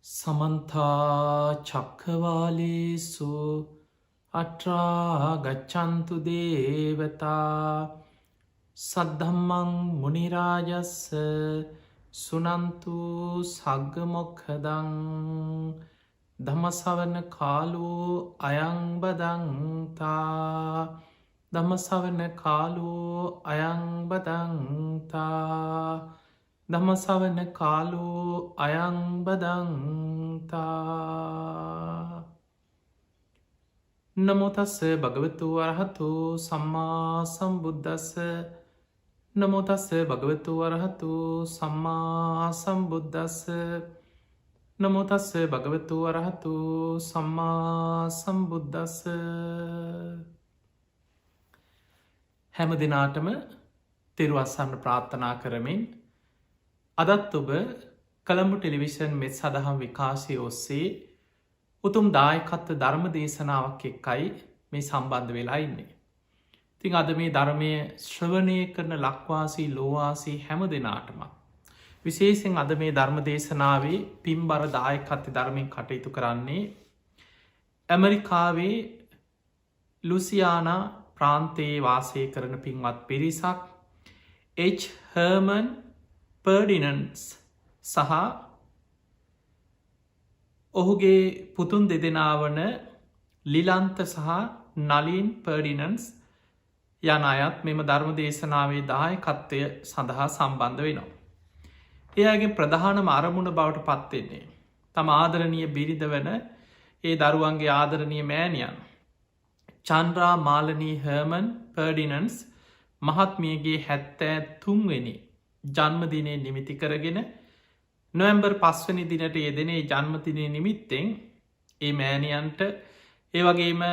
සමන්තා චක්කවාලේසු අට්‍රාගච්චන්තු දේවතා සද්ධම්මං මුනිරාජස්ස සුනන්තු සග්ගමොක්හදං දමසවන කාලෝ අයංබදන්තා දමසවන කාලෝ අයංබදන්තා දමසවන කාලෝ අයංබදන්තා නමෝතස්ස භගවතු වරහතු සම්මා සම්බුද්දස්ස නමෝතස්ස භගවතු වරහතු සම්මා සම්බුද්දස්ස නමෝතස්ස භගවතු වරහතු සම්මා සම්බුද්දස්ස හැම දිනාටම තෙරුවස්සන්න ප්‍රාර්ථනා කරමින් අදත් ඔබ කළඹු ටෙලිවිෂන් මෙත් සදහම් විකාශය ඔස්සේ උතුම් දායකත්ව ධර්ම දේශනාවක් එක්කයි මේ සම්බන්ධ වෙලා ඉන්නේ. තින් අද මේ ධර්මය ශ්‍රවණය කරන ලක්වාසී ලෝවාසී හැම දෙනාටම. විශේෂෙන් අද මේ ධර්ම දේශනාවේ පින්බර දායකත්ව ධර්මයෙන් කටයුතු කරන්නේ ඇමරිකාවේ ලුසියානා ප්‍රාන්තයේ වාසය කරන පින්වත් පිරිසක් H. හර්මන් පර්ඩිනන්ස් සහ ඔහුගේ පුතුන් දෙදෙනාවන ලිලන්ත සහ නලින් පර්ඩිනන්ස් යන අයත් මෙම ධර්ම දේශනාවේ දායකත්වය සඳහා සම්බන්ධ වෙනවා. එයාගේ ප්‍රධානම අරමුණ බවට පත්වෙන්නේ. තම ආදරණීය බිරිඳ වන ඒ දරුවන්ගේ ආදරණීය මෑණියන් චන්ද්‍රා මාලනී හර්මන් පර්ඩිනන්ස් මහත්මියගේ 73 වෙනි ජන්මදිනය නිමිති කරගෙන නොවැම්බර් 5 වෙනි දිනට යෙදෙනේ ජන්මදිනය නිමිත්තෙන් ඒ මෑණියන්ට ඒවගේම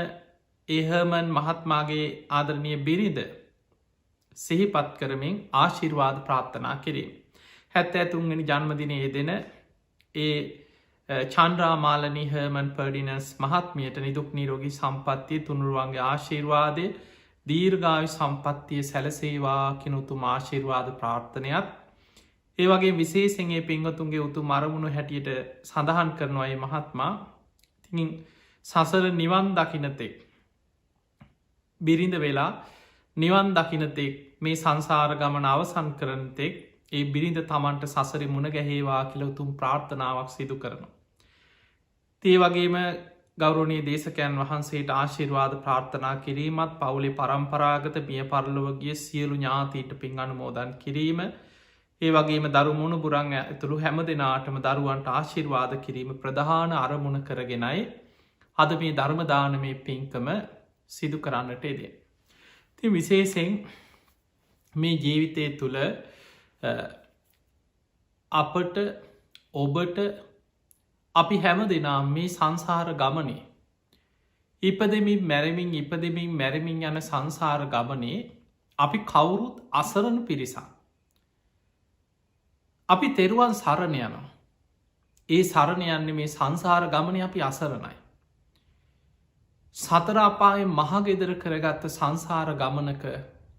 හර්මන් මහත්මාගේ ආදරණීය බිරිඳ සිහිපත් කරමින් ආශිර්වාද ප්‍රාර්ථනා කිරීම. 73 වෙනි ජන්මදිනය යෙදෙන ඒ චන්ද්‍රාමාලනී හර්මන් පර්ඩිනස් මහත්මියට නිදුක් නිරෝගී සම්පත්තිය තුනුරුවන්ගේ ආශිර්වාදය දීර්ඝායු සම්පත්තිය සැලසේවා කියන උතුම් ආශිර්වාද ප්‍රාර්ථනයක් ඒ වගේ විශේෂෙන්ගේ පින්වතුන්ගේ උතුම් අරමුණු හැටියට සඳහන් කරනවා ඒ මහත්මා. ඉතින් සසර නිවන් දකින්නතෙක් බිරිඳ වෙලා නිවන් දකින්නතෙක් මේ සංසාර ගමන අවසන් කරනතෙක් ඒ බිරිඳ තමන්ට සසරි මුණ ගැහේවා කියල උතුම් ප්‍රාර්ථනාවක් සිදු කරනවා. ඒ වගේම ගෞරවනීය දේශකයන් වහන්සේට ආශිර්වාද ප්‍රාර්ථනා කිරීමත් පවුලේ පරම්පරාගත මිය පරලොවගිය සියලු ඥාතීන්ට පින් අනුමෝදන් කිරීම ඒ වගේම දරුමුණු බුරන් ඇතුළු හැම දෙනාටම දරුවන්ට ආශිර්වාද කිරීම ප්‍රධාන අරමුණ කරගෙනයි අද මේ ධර්මදානමය පින්කම සිදු කරන්නට එදේ. ති විශේෂෙන් මේ ජීවිතය තුළ අපට ඔබට අපි හැම දෙනා මේ සංසාර ගමනේ ඉපදමින් මැරමින් යන සංසාර ගමනේ අපි කවුරුත් අසරණ පිරිසක්. අපි තෙරුවන් සරණ යනවා. ඒ සරණ යන්නේ මේ සංසාර ගමන අපි අසරණයි. සතර අපාය මහගෙදර කරගත්ත සංසාර ගමනක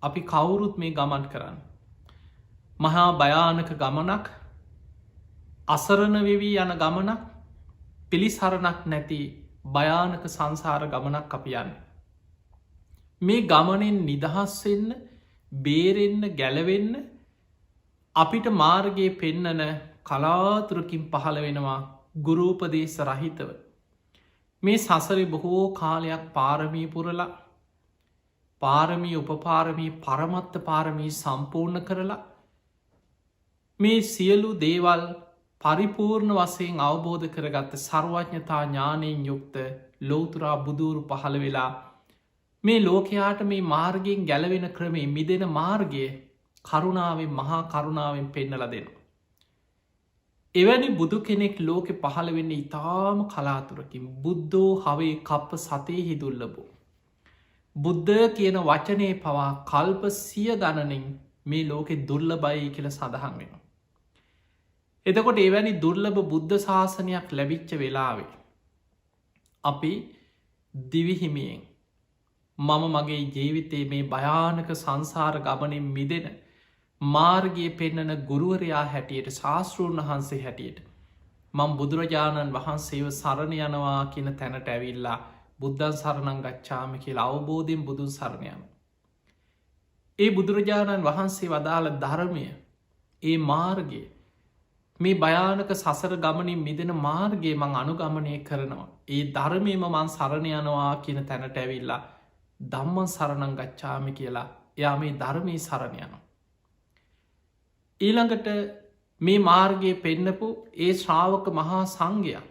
අපි කවුරුත් මේ ගමන් කරන්න. මහා භයානක ගමනක් අසරණ වෙවී යන ගමනක් පිළිසරණක් නැති භයානක සංසාර ගමනක් අපි යන්න. මේ ගමනෙන් නිදහස්වෙන්න බේරෙන්න ගැලවෙන්න අපිට මාර්ගයේ පෙන්නන කලාතුරකින් පහළ වෙනවා ගුරූපදේශ රහිතව. මේ සසරි බොහෝ කාලයක් පාරමී පුරලා පාරමී උපපාරමී පරමත්ත පාරමී සම්පූර්ණ කරලා මේ සියලු දේවල් පරිපූර්ණ වසයෙන් අවබෝධ කරගත්ත සර්වඥතා ඥානයෙන් යුක්ත ලෝතුරා බුදුරු පහළ වෙලා මේ ලෝකයාට මේ මාර්ගයෙන් ගැලවෙන ක්‍රමේ මිදෙන මාර්ගය කරුණාවෙන් මහා කරුණාවෙන් පෙන්නල දෙනවා. එවැනි බුදු කෙනෙක් ලෝකෙ පහළ වෙන්න ඉතාම කලාතුරකින් බුද්ධෝ හවේ කප්ප සතේ හිදුල්ලබෝ. බුද්ධ කියන වචනය පවා කල්ප සිය ගණනින් මේ ලෝකෙ දුර්ල බයි කියල සඳහන් වෙන. එතකොට එවැනි දුර්ලභ බුද්ධ ශාසනයක් ලැබිච්ච වෙලාවේ. අපි දිවිහිමියෙන් මම මගේ ජීවිතයේ මේ භයානක සංසාර ගමනින් මිදෙන මාර්ගයේ පෙන්නන ගුරුවරයා හැටියට ශාස්තෘන් වහන්සේ හැටියට මං බුදුරජාණන් වහන්සේව සරණ යනවා කියන තැනට ඇවිල්ලා බුද්ධන් සරණං ගච්ඡාමි කියලා අවබෝධයෙන් බුදුන් සරණ යනවා. ඒ බුදුරජාණන් වහන්සේ වදාළ ධර්මය, ඒ මාර්ගය, මේ භයානක සසර ගමනින් මිදෙන මාර්ගයේ මං අනුගමනය කරනවා. ඒ ධර්මයම මං සරණ යනවා කියන තැනට ඇවිල්ලා ධම්මං සරණං ගච්ඡාමි කියලා එයා මේ ධර්මයේ සරණ යනවා. ඊළඟට මේ මාර්ගයේ පෙන්නපු ඒ ශ්‍රාවක මහා සංඝයා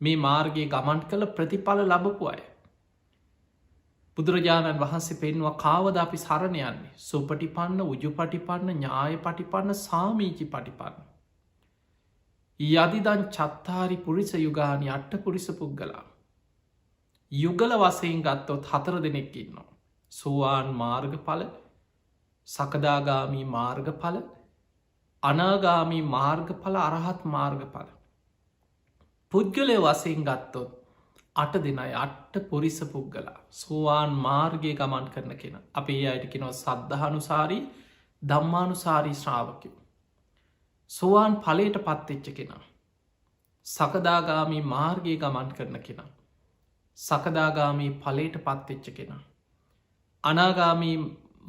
මේ මාර්ගයේ ගමන් කළ ප්‍රතිඵල ලබපු අය. බුදුරජාණන් වහන්සේ පෙන්වා කාවද අපි සරණ යන්නේ? සුපටිපන්න, උජුපටිපන්න, ඥාය පටිපන්න, සාමීචි පටිපන්න. යදිදන් චත්තාරි පුරිස යුගානි අට්ට පුරිස පුද්ගලා. යුගල වශයෙන් ගත්තොත් 4 දෙනෙක් ඉන්නවා. සෝවාන් මාර්ගඵල, සකදාගාමී මාර්ගඵල, අනාගාමී මාර්ගඵල, අරහත් මාර්ගඵල. පුද්ගලය වශයෙන් ගත්තොත් 8 දෙනයි. අට්ට පුරිස පුද්ගලා. සෝවාන් මාර්ගය ගමන් කරන කෙන. අපි ඒ අයට කෙනව සද්ධානුසාරී, ධම්මානුසාරී ශ්‍රාවකයෝ. සෝවාන් ඵලයට පත්වෙච්ච කෙනා. සකදාගාමී මාර්ගය ගමන් කරන කෙනා. සකදාගාමී ඵලයට පත්වෙච්ච කෙනා. අනාගාමී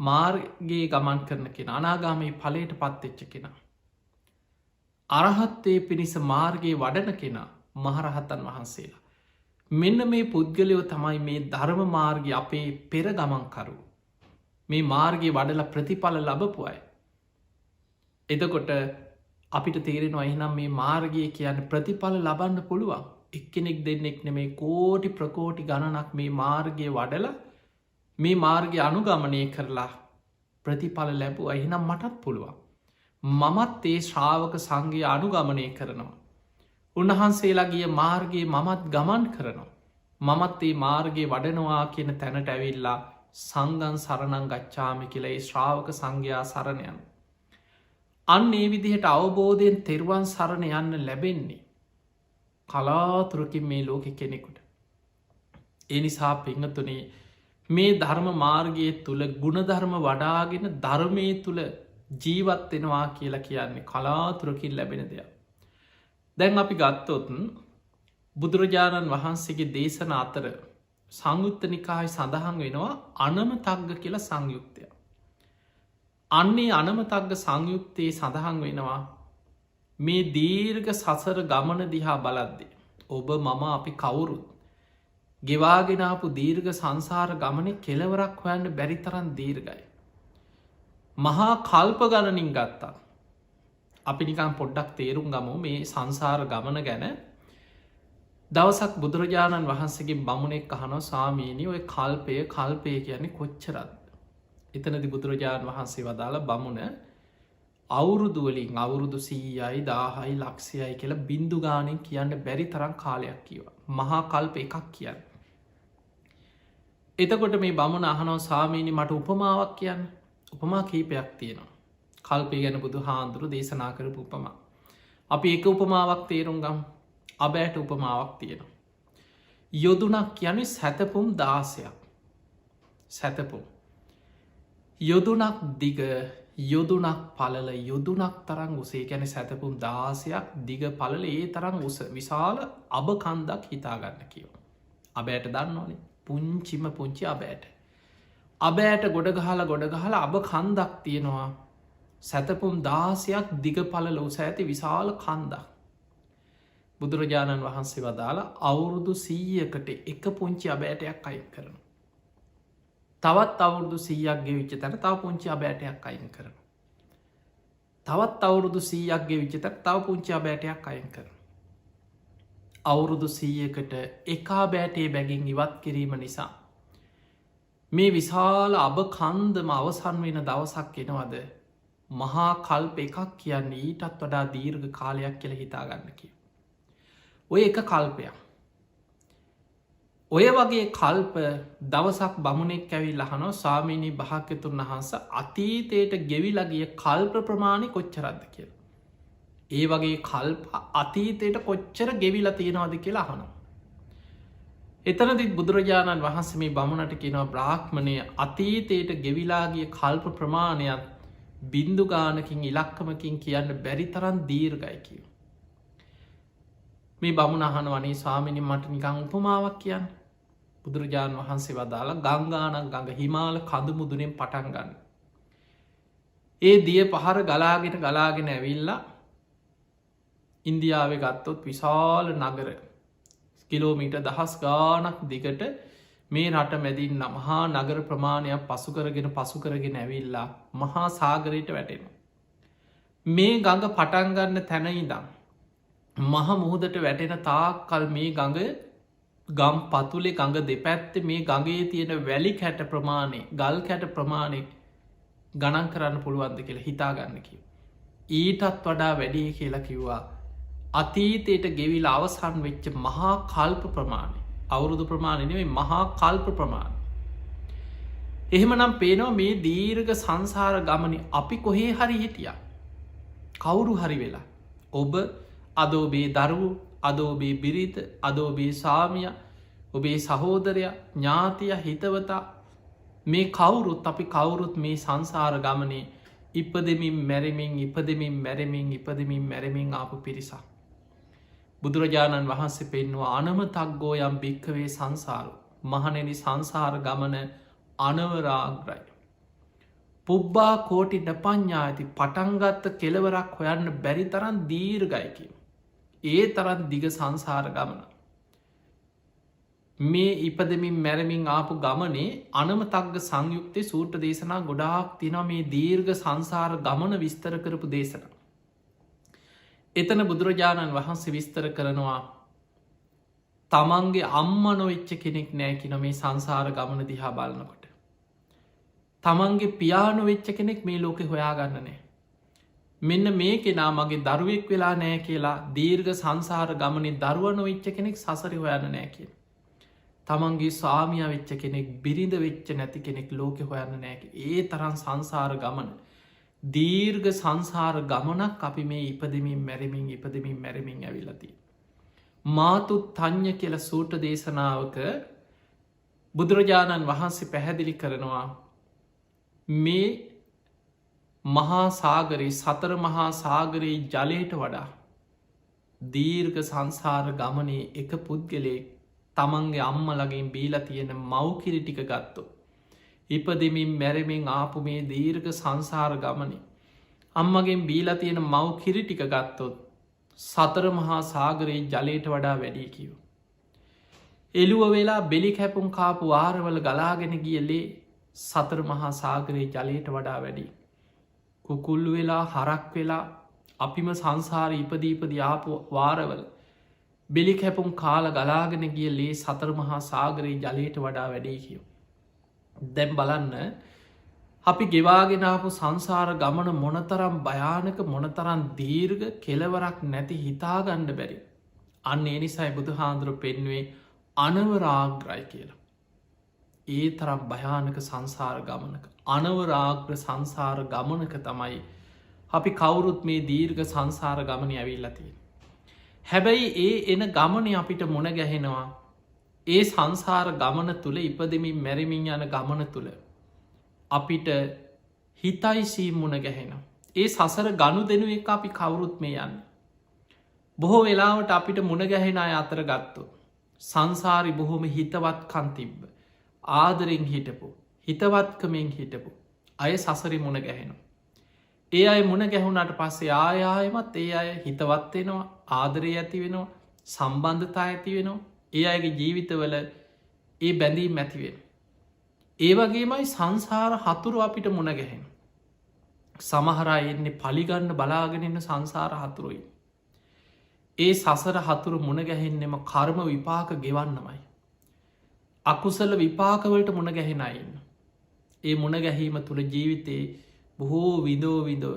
මාර්ගයේ ගමන් කරන කෙනා. අනාගාමී ඵලයට පත්වෙච්ච කෙනා. අරහත්තේ පිණිස මාර්ගයේ වඩන කෙනා මහරහතන් වහන්සේලා. මෙන්න මේ පුද්ගලයෝ තමයි මේ ධර්ම මාර්ගය අපේ පෙර ගමන්කරු. මේ මාර්ගයේ වඩල ප්‍රතිඵල ලබපු අය. එතකොට අපිට තේරෙනවා එහෙනම් මේ මාර්ගය කියන්න ප්‍රතිඵල ලබන්න පුළුවන්. එක්කෙනෙක් දෙන්නෙක් නෙමේ කෝටි ප්‍රකෝටි ගණනක් මේ මාර්ගය වඩල මේ මාර්ගය අනුගමනය කරලා ප්‍රතිඵල ලැබූ එහෙනම් මටත් පුළුවන්. මමත් ඒ ශ්‍රාවක සංඝය අනුගමනය කරනවා. උන්වහන්සේලා ගිය මාර්ගයේ මමත් ගමන් කරනවා. මමත් ඒ මාර්ගයේ වඩනවා කියන තැනට ඇවිල්ලා සංඝං සරණං ගච්ඡාමි කියලා ඒ ශ්‍රාවක සංඝයා සරණ යනවා. අන්න ඒ විදිහට අවබෝධයෙන් තෙරුවන් සරණ යන්න ලැබෙන්නේ කලාතුරකින් මේ ලෝකෙ කෙනෙකුට. ඒ නිසා පිංහතුනේ මේ ධර්ම මාර්ගයේ තුළ ගුණධර්ම වඩාගෙන ධර්මය තුළ ජීවත්වෙනවා කියලා කියන්නේ කලාතුරකින් ලැබෙන දෙයක්. දැන් අපි ගත්තොත් බුදුරජාණන් වහන්සේගේ දේශන අතර සංයුත්ත නිකාය සඳහන් වෙනවා අනමතග්ග කියලා සංයුක්තය. අන්නේ අනමතග්ග සංයුක්තයේ සඳහන් වෙනවා මේ දීර්ඝ සසර ගමන දිහා බලද්දේ. ඔබ මම අපි කවුරුත් ගෙවාගෙනාපු දීර්ඝ සංසාර ගමන කෙලවරක් හොයන්න බැරි තරන් දීර්ගයි. මහා කල්ප ගණනින් ගත්තා. අපි නිකන් පොඩ්ඩක් තේරුම් ගමු මේ සංසාර ගමන ගැන. දවසක් බුදුරජාණන් වහන්සේගේ බමුණෙක් අහනවා ස්වාමීනි ඔය කල්පය කියන්නේ කොච්චරද? එතනදි බුදුරජාණන් වහන්සේ වදාළ බමුණ අවුරුදු වලින් අවුරුදු 100යි 1000යි ලක්ෂයයි කියලා බින්දු ගානෙන් කියන්න බැරි තරම් කාලයක් කිව්වා. මහා කල්ප එකක් කියන්නේ. එතකොට මේ බමුණ අහනවා ස්වාමීනි මට උපමාවක් කියන්න. උපමා කීපයක් තියෙනවා. කල්පය ගැන බුදු හාමුදුරු දේශනා කරපු උපමා. අපි එක උපමාවක් තේරුම් ගමු. අබෑට උපමාවක් තියෙනවා. යොදුනක් කියන්නේ සැතපුම් 16ක්. සැතපුම්. යොදුනක් දිග, යොදුනක් පළල, යොදුනක් තරම් උසේ ගැන සැතපුම් 16ක් දිග පළල ඒ තරම් උස විශාල අබ කන්දක් හිතාගන්න කියව. අබෑට දන්නවනේ පුංචිම පුංචි අබෑට. අබෑට ගොඩගහල අබ කන්දක් තියෙනවා. සැතපුම් 16ක් දිග පළල උස ඇති විශාල කන්දක්. බුදුරජාණන් වහන්සේ වදාළ අවුරුදු 100කට එක පුංචි අබෑටයක් අයින් කරන. තවත් අවුරුදු 100ක් ගෙවිච්ච තැන තව පුංචි අබෑටයක් අයින් කරන. තවත් අවුරුදු 100ක් ගෙවිච්ච තැන තව පුංචි අබෑටයක් අයින් කරන. අවුරුදු 100කට එක අබෑටේ බැගින් ඉවත් කිරීම නිසා මේ විශාල අබ කන්දම අවසන් වෙන දවසක් එනවද මහා කල්ප එකක් කියන්නේ ඊටත් වඩා දීර්ඝ කාලයක් කියලා හිතාගන්න කිය. ඔය එක කල්පයක්. ඔය වගේ කල්ප දවසක් බමුණෙක් ඇවිල්ලා අහනවා ස්වාමීනී භාග්‍යවතුන් වහන්සේ අතීතයට ගෙවිලා ගිය කල්ප ප්‍රමාණය කොච්චරද කියලා. ඒ වගේ කල්ප අතීතයට කොච්චර ගෙවිලා තියෙනවද කියලා අහනවා. එතනදිත් බුදුරජාණන් වහන්සේ මේ බමුණට කියනවා බ්‍රාහ්මණය අතීතයට ගෙවිලා ගිය කල්ප ප්‍රමාණයක් බින්දු ගානකින් ඉලක්කමකින් කියන්න බැරි තරම් දීර්ඝයි කියව. මේ බමුණ අහන වනේ ස්වාමිනි මට නිකං උපමාවක් කියන්න. බුදුරජාණන් වහන්සේ වදාලා ගංගානක් ගඟ හිමාල කඳ මුදුනෙන් පටන් ගන්න. ඒ දිය පහර ගලාගෙන ඇවිල්ලා ඉන්දියාව ගත්තොත් විශාල නගර කිලෝමීට දහස් ගානක් දිගට මේ රට මැදින් මහා නගර ප්‍රමාණයක් පසුකරගෙන ඇවිල්ලා මහා සාගරයට වැටෙන. මේ ගඟ පටන්ගන්න තැනයිදම්. මහ මුහුදට වැටෙන තාක්කල් මේ ගඟ ගම් පතුලේ ගඟ දෙපැත්ත මේ ගඟේ තියෙන වැලි කැට ප්‍රමාණය ගල් කැට ප්‍රමාණය ගණන් කරන්න පුළුවන්ද කියලා හිතාගන්න කිව. ඊටත් වඩා වැඩේ කියලා කිව්වා අතීතයට ගෙවිල අවසන් වෙච්ච මහා කල්ප ප්‍රමාණය අවුරුදු ප්‍රමාණයනේ මහා කල්ප ප්‍රමාණ. එහෙම නම් පේනවා මේ දීර්ඝ සංසාර ගමන අපි කොහේ හරි හිටිය. කවුරු හරි වෙලා. ඔබ අදෝබේ දරුවු අදෝබේ බිරිත අදෝබේ සාමිය ඔබේ සහෝදරය ඥාතිය හිතවතා මේ කවුරුත් අපි කවුරුත් මේ සංසාර ගමනේ ඉපදමින් මැරමින් ආපු පිරිසක්. බුදුරජාණන් වහන්සේ පෙන්වා අනමතක්ගෝ යම් භික්කවේ සංසාරු මහනෙනි සංසාර ගමන අනවරාග්‍රයි. පුබ්බා කෝටි නපඥා ඇති පටන්ගත්ත කෙලවරක් හොයන්න බැරි තරන් දීර්ගයකි. ඒ තරන් දිග සංසාර ගමන. මේ ඉපදමින් මැරමින් ආපු ගමනේ අනමතක්ග සංයුක්තය සූට්‍ර දේශනා ගොඩාක් තින මේ දීර්ඝ සංසාර ගමන විස්තර කරපු දේශන. එතන බුදුරජාණන් වහන්සේ විස්තර කරනවා තමන්ගේ අම්ම නොවෙච්ච කෙනෙක් නෑකින මේ සංසාර ගමන දිහා බලන්නකොට. තමන්ගේ පියානො වෙච්ච කෙනෙක් මේ ලෝකෙ හොයාගන්න නෑ. මෙන්න මේ කෙනා මගේ දරුවෙක් වෙලා නෑ කියලා දීර්ඝ සංසාර ගමනේ දරුවන වෙච්ච කෙනෙක් සසරි හොයන්න නෑ කිය. තමන්ගේ ස්වාමිය වෙච්ච කෙනෙක් බිරිඳ වෙච්ච නැති කෙනෙක් ලෝකෙ හොයන්න නෑක ඒ තරන් සංසාර ගමන. දීර්ඝ සංසාර ගමනක් අපි මේ ඉපදමින් මැරමින් ඇවිලති. මාතු තඥ කියල සූට දේශනාවක බුදුරජාණන් වහන්සේ පැහැදිලි කරනවා මේ මහා සාගරයේ සතර මහා සාගරයේ ජලයට වඩා දීර්ඝ සංසාර ගමනේ එක පුද්ගලේ තමන්ගේ අම්මලගින් බීල තියෙන මව්කිරි ටික ගත්තෝ. ඉපදමින් මැරමින් ආපු මේ දීර්ඝ සංසාර ගමනේ අම්මගෙන් බීලා තියෙන මව් කිරි ටික ගත්තොත් සතර මහා සාගරයේ ජලයට වඩා වැඩි කිව. එළුව වෙලා බෙලි කැපුම් කාපු ආරවල ගලාගෙන ගියලේ සතර මහා සාගරයේ ජලයට වඩා වැඩි. කුකුල්ලු වෙලා හරක් වෙලා අපිම සංසාර ඉපදීපද ආපු වාරවල බෙලි කැපුම් කාල ගලාගෙන ගිය ලේ සතර මහා සාගරයේ ජලයට වඩා වැඩේ කියව. දැම් බලන්න අපි ගෙවාගෙනාපු සංසාර ගමන මොනතරම් භයානක මොනතරම් දීර්ඝ කෙලවරක් නැති හිතාගණ්ඩ බැරි. අන්න එනිසයි බුදු හාන්දුරු පෙන්වේ අනවරාග්‍රයි කියලා. ඒ තරම් භයානක සංසාර ගමනක අනවරාග්‍ර සංසාර ගමනක තමයි අපි කවුරුත් මේ දීර්ඝ සංසාර ගමන ඇවිල්ලතිය. හැබැයි ඒ එන ගමන අපිට මොන ගැහෙනවා ඒ සංසාර ගමන තුළ ඉපදමින් මැරමින් යන ගමන තුළ අපිට හිතයිසී මුණ ගැහෙන. ඒ සසර ගණු දෙනු එක අපි කවුරුත් මේ යන්න. බොහෝ වෙලාවට අපිට මුණ ගැහෙන අය අතර ගත්තු. සංසාරි බොහොම හිතවත්කන් තිබ්බ. ආදරෙන් හිටපු. හිතවත්කමෙන් හිටපු. අය සසරි මුණ ගැහෙනවා. ඒ අය මුණ ගැහුණට පස්සේ ආයායමත් ඒ අය හිතවත්වෙනවා ආදරය ඇති වෙනවා සම්බන්ධතා ඇති වෙනවා. ඒ අයගේ ජීවිතවල ඒ බැඳීම් ඇතිවෙන. ඒ වගේමයි සංසාර හතුරු අපිට මුණ ගැහෙන. සමහරා එන්නේ පලිගන්න බලාගෙනන්න සංසාර හතුරුයි. ඒ සසර හතුරු මුණ ගැහෙන්නෙම කර්ම විපාක ගෙවන්නමයි. අකුසල විපාකවලට මුණ ගැහෙනයින්න. ඒ මුණ ගැහීම තුළ ජීවිතයේ බොහෝ විදෝ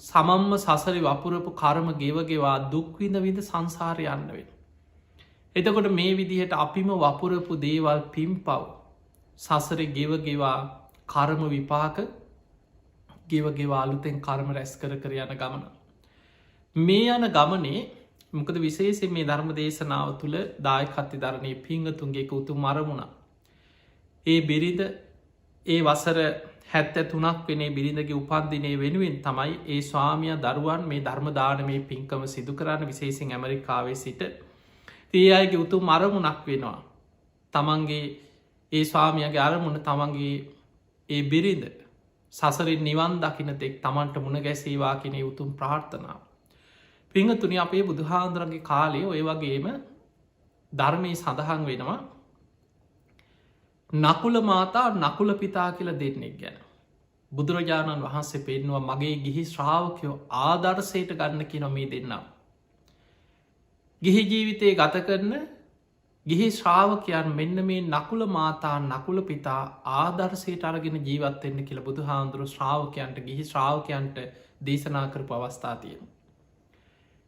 සමම්ම සසරි වපුරපු කර්ම ගෙවගෙවා දුක්විඳ විඳ සංසාරය යන්න වෙන. එතකොට මේ විදිහට අපිම වපුරපු දේවල් පිම් පව් සසර ගෙවගෙවා කර්ම විපාක ගෙවගෙවා අලුතෙන් කර්ම රැස් කර යන ගමන. මේ යන ගමනේ මොකද විශේෂෙන් මේ ධර්ම දේශනාව තුළ දායකත්ති ධරණය පිංහතුන්ගේ උතු මරමුණ. ඒ බිරිඳ ඒ වසර 73ක් වෙනේ බිරිඳගේ උපන්දිනය වෙනුවෙන් තමයි ඒ ස්වාමිය දරුවන් මේ ධර්මදාන මේ පින්කම සිදු කරන්න විශේසින් ඇමරිකාවේ සිට ඒ අයගේ උතුම් අරමුණක් වෙනවා. තමන්ගේ ඒ ස්වාමියගේ අරමුණ තමන්ගේ ඒ බිරිඳ සසරින් නිවන් දකිනතෙක් තමන්ට මුණ ගැසේවා කෙනෙ උතුම් ප්‍රාර්ථනාව. පිංහතුනි අපේ බුදුහාන්දුරන්ගේ කාලය ඔය වගේම ධර්මය සඳහන් වෙනවා නකුල මාතා නකුල පිතා කියල දෙන්නෙක් ගැන. බුදුරජාණන් වහන්සේ පෙන්වා මගේ ගිහි ශ්‍රාවකයෝ ආදර්ශයට ගන්න කි නොමේ දෙන්නම්. ගිහි ජීවිතය ගත කරන ගිහි ශ්‍රාවකයන් මෙන්න මේ නකුල මාතා නකුල පිතා ආදර්ශයට අරගෙන ජීවත්වෙන්න කියල බුදු හාන්දුරු ශ්‍රාවකයන්ට ගිහි ශ්‍රාවකයන්ට දේශනා කරපු අවස්ථාතියෙන.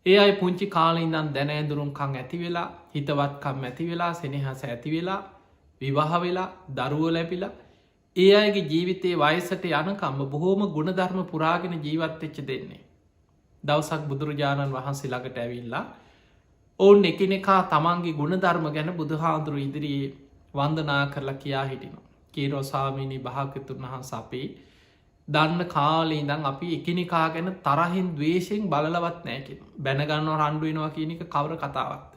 ඒ අයි පුංචි කාලඉදන් දැන ඇඳුරුම්කං ඇති වෙලා හිතවත්කම් ඇති වෙලා සෙනෙහස ඇති වෙලා විවාහ වෙලා දරුව ලැබිලා ඒ අයගේ ජීවිතයේ වයසට යනකම්ම බොහෝම ගුණධර්ම පුරාගෙන ජීවත්වෙච්ච දෙන්නේ. දවසක් බුදුරජාණන් වහන්සේ ළඟට ඇවිල්ලා ඔවුන් එකනෙකා තමන්ගේ ගුණධර්ම ගැන බුදුහාදුරු ඉදිරියේ වන්දනා කරලා කියා හිටිනවා. කීරෝසාමීනී භාගතුන් වහන්ස අපේ දන්න කාලේ ඉදන් අපි එකනිකා ගැන තරහින් දවේශයෙන් බලවත් නෑකෙන බැනගන්න රණ්ඩුවෙනවා කියනක කවර කතාවක්ද.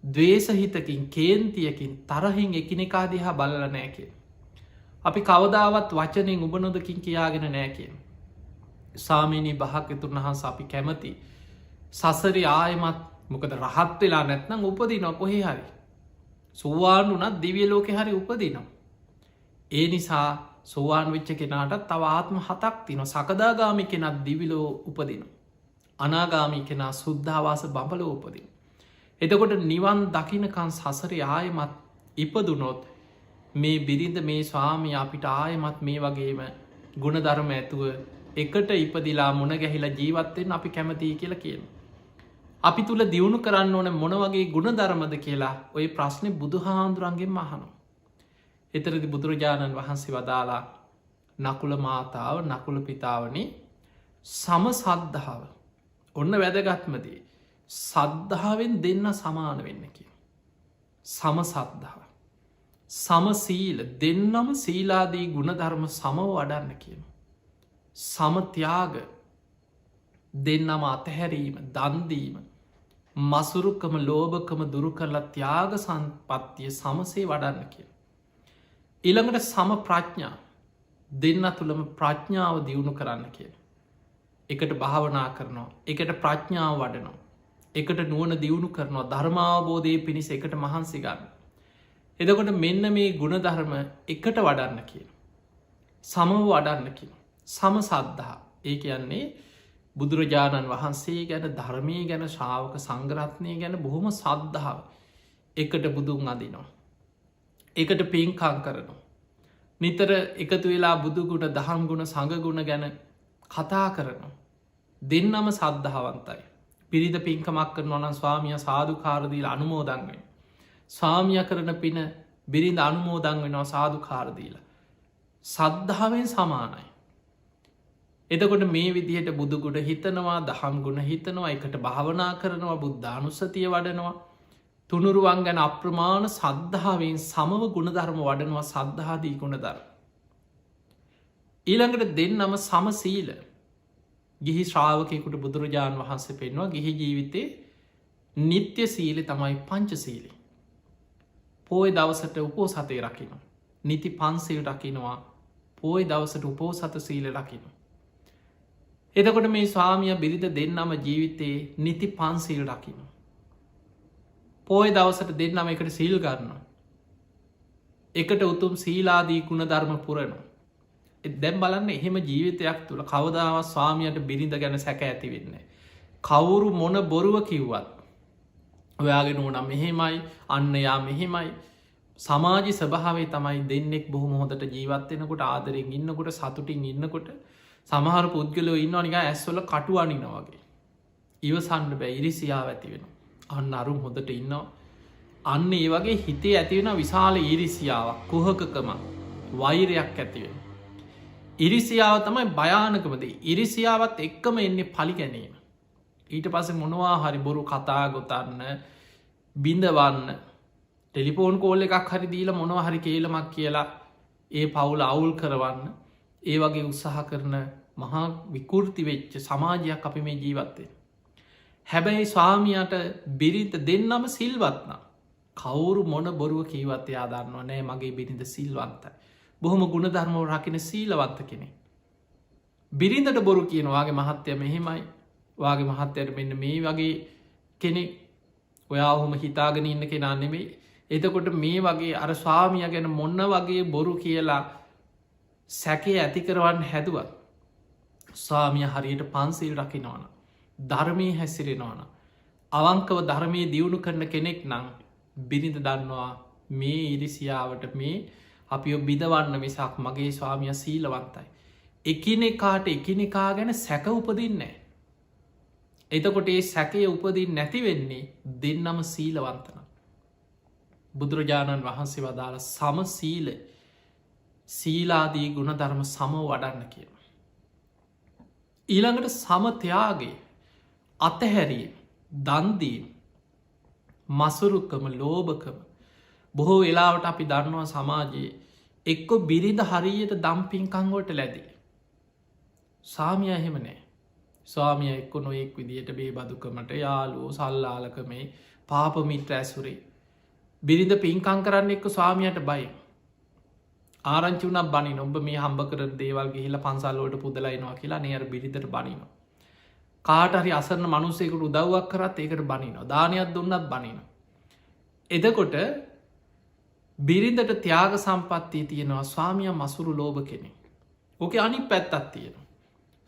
දවේශහිතකින් කේන්තියකින් තරහින් එකනිකා දිහා බලල නෑකෙන. අපි කවදාවත් වචනෙන් උබනොදකින් කියාගෙන නෑකෙන. සාමීනී භාගතුන් වහන්ස අපි කැමති සසරි ආයමත් මොකද රහත් වෙලා නැත්නම් උපදිනවා කොහේ හරි. සෝවාන් වනත් දිවිය ලෝකෙ හරි උපදිනවා. ඒ නිසා සෝවාන් වෙච්ච කෙනාට තව ආත්ම 7ක් තින සකදාගාමි කෙනත් දිවිලෝ උපදින. අනාගාමි කෙනා සුද්ධවාස බඹලෝ උපදින. එතකොට නිවන් දකිනකන් සසරි ආයමත් ඉපදුනොත් මේ බිරිඳ මේ ස්වාමී අපිට ආයමත් මේ වගේම ගුණධර්ම ඇතුව එකට ඉපදිලා මුණ ගැහිලා ජීවත්වෙන් අපි කැමතියි කියලා කියන. අපි තුළ දියුණු කරන්න ඕන මොන වගේ ගුණධර්මද කියලා ඔය ප්‍රශ්නය බුදුහාන්දුරන්ගෙන් මහනු. එතරදි බුදුරජාණන් වහන්සේ වදාලා නකුල මාතාව නකුල පිතාවනි සම සද්ධාව ඔන්න වැදගත්මදී සද්ධාවෙන් දෙන්න සමාන වෙන්න කිය. සම සද්ධාව සමසීල දෙන්නම සීලාදී ගුණධර්ම සමව වඩන්න කියන. සමත්‍යාග දෙන්නම අතහැරීම දන්දීම මසුරුකම ලෝභකම දුරු කරලා ත්‍යාග සම්පත්තිය සමසේ වඩන්න කිය. ඊළඟට සම ප්‍රඥා දෙන්න තුළම ප්‍රඥාව දියුණු කරන්න කිය. එකට භාවනා කරනවා එකට ප්‍රඥාව වඩනවා එකට නුවන දියුණු කරනවා ධර්මාවබෝධය පිණිස එකට මහන්සි ගන්න. එදකොට මෙන්න මේ ගුණධර්ම එකට වඩන්න කියන. සමව වඩන්න කියන. සම සද්ධහා ඒ කියන්නේ බුදුරජාණන් වහන්සේ ගැන ධර්මය ගැන ශාවක සංග්‍රත්නය ගැන බොහොම සද්ධාව එකට බුදුන් අදිනවා. එකට පින්කං කරනවා. නිතර එකතු වෙලා බුදුගුණ දහම්ගුණ සඟගුණ ගැන කතා කරනවා. දෙන්නම සද්ධාවන්තයි. පිරිද පින්කමක් කරන ඕනම් ස්වාමිය සාධකාරදීල අනුමෝදන්වෙන්. ස්වාමිය කරන පින බිරිඳ අනුමෝදන් වෙනවා සාධකාරදීල. සද්ධාවෙන් සමානයි. එතකොට මේ විදිහට බුදුගුණ හිතනවා දහම් ගුණ හිතනවා එකට භාවනා කරනවා බුද්ධානුස්සතිය වඩනවා තුනුරුවන් ගැන අප්‍රමාණ සද්ධාවෙන් සමව ගුණධර්ම වඩනවා සද්ධාදී ගුණධර්ම. ඊළඟට දෙන්නම සමසීල ගිහි ශ්‍රාවකයකුට බුදුරජාණන් වහන්සේ පෙන්වා ගිහි ජීවිතේ නිත්‍ය සීලෙ තමයි පංචසීලි. පෝය දවසට උපෝ සතය රකිනවා. නිති පන්සේල් රකිනවා පෝය දවසට උපෝ සත සීල රකිනවා. එතකොට මේ ස්වාමිය බිරිඳ දෙන්නම ජීවිතයේ නිති පන්සීල් රකින. පෝය දවසට දෙන්නම එකට සීල් ගන්න. එකට උතුම් සීලාදී ගුණ ධර්ම පුරනවා. දැම් බලන්න එහෙම ජීවිතයක් තුළ කවදාව ස්වාමියයට බිරිඳ ගැන සැක ඇති වෙන්නේ. කවුරු මොන බොරුව කිව්වත් ඔයාගෙන ඕනම් මෙහෙමයි අන්න යා මෙහෙමයි සමාජි ස්වභාවේ තමයි දෙන්නෙක් බොහොම හොඳට ජීවත්වෙනකොට ආදරෙන් ඉන්නකොට සතුටින් ඉන්නකොට සමහර පුද්ගලෝ ඉන්න නික ඇස්වල කටු අනිනවගේ. ඉවසන්න බෑ ඉරිසියාව ඇති වෙන. අන්න අරුම් හොඳට ඉන්නවා. අන්න ඒ වගේ හිතේ ඇතිවෙන විශාල ඉරිසියාවක් කුහකකම වෛරයක් ඇතිවෙන. ඉරිසියාව තමයි භයානකමද ඉරිසියාවත් එක්කම එන්නේ පලි ගැනීම. ඊට පස මොනවා හරි බොරු කතා ගොතන්න බිඳවන්න ටෙලිපෝන් කෝල් එකක් හරි දීල මොනවා හරි කියලමක් කියලා ඒ පවුල අවුල් කරවන්න ඒ වගේ උත්සාහ කරන මහා විකෘති වෙච්ච සමාජයක් අපි මේ ජීවත්තේ. හැබැයි ස්වාමියයට බිරිඳ දෙන්නම සිල්වත්නා. කවුරු මොන බොරුව කීවත්තය ආදන්නවා නෑ මගේ බිරිඳ සිල්වන්තයි. බොහොම ගුණ ධර්මව රකින සීලවන්ත කෙනෙ. බිරිඳට බොරු කියනවාගේ මහත්‍යය මෙහෙමයි වගේ මහත්තයට මෙන්න මේ වගේ කෙනෙක් ඔයා ඔහොම හිතාගෙන ඉන්න කෙනා නෙමෙයි. එතකොට මේ වගේ අර ස්වාමිය ගැන මොන්න වගේ බොරු කියලා සැකේ ඇතිකරවන්න හැදුවත් ස්වාමිය හරියට පන්සිල් රකිනවන ධර්මය හැසිරෙනවන අවංකව ධර්මය දියුණු කරන කෙනෙක් නං බිරිඳ දන්නවා මේ ඉරිසියාවට මේ අපිෝ බිදවන්න මිසක් මගේ ස්වාමිය සීලවන්තයි. එකිනෙකාට එකිනෙකා ගැන සැක උපදින්නේ. එතකොට ඒ සැකය උපදින් නැතිවෙන්නේ දෙන්නම සීලවන්තන. බුදුරජාණන් වහන්සේ වදාළ සම සීල සීලාදී ගුණධර්ම සම වඩන්න කිය. ඊළඟට සමත්‍යයාගේ අතහැරිය දන්දී මසුරුක්කම ලෝභකම බොහෝ වෙලාවට අපි දන්නවා සමාජයේ එක්කො බිරිඳ හරියට දම්පින්කංගොට ලැදී. සාමිය එහෙම නෑ. ස්වාමිය එක්ක නොයෙක් විදියට බේ බදුකමට යාලුවෝ සල්ලාලකමේ පාපමිත්‍ර ඇසුරේ. බිරිඳ පින්කං කරන්න එක්ක ස්වාමියයට බයි. ආරංචි වුණක් බනි ඔබ මේ හම්බ කර දේවල් ගිහිල පන්සල්ලෝට පුදලයිනවා කියලා නේර බිරිඳට බනිනවා. කාටහරි අසරන මනුස්සෙකුට උදව්වක් කරත් ඒකට බනිනවා. දානයක් දුන්නත් බනින. එදකොට බිරිඳට ත්‍යාග සම්පත්තිය තියෙනවා ස්වාමිය මසුරු ලෝභ කෙනෙ. ඕක අනි පැත්තත් තියෙනවා.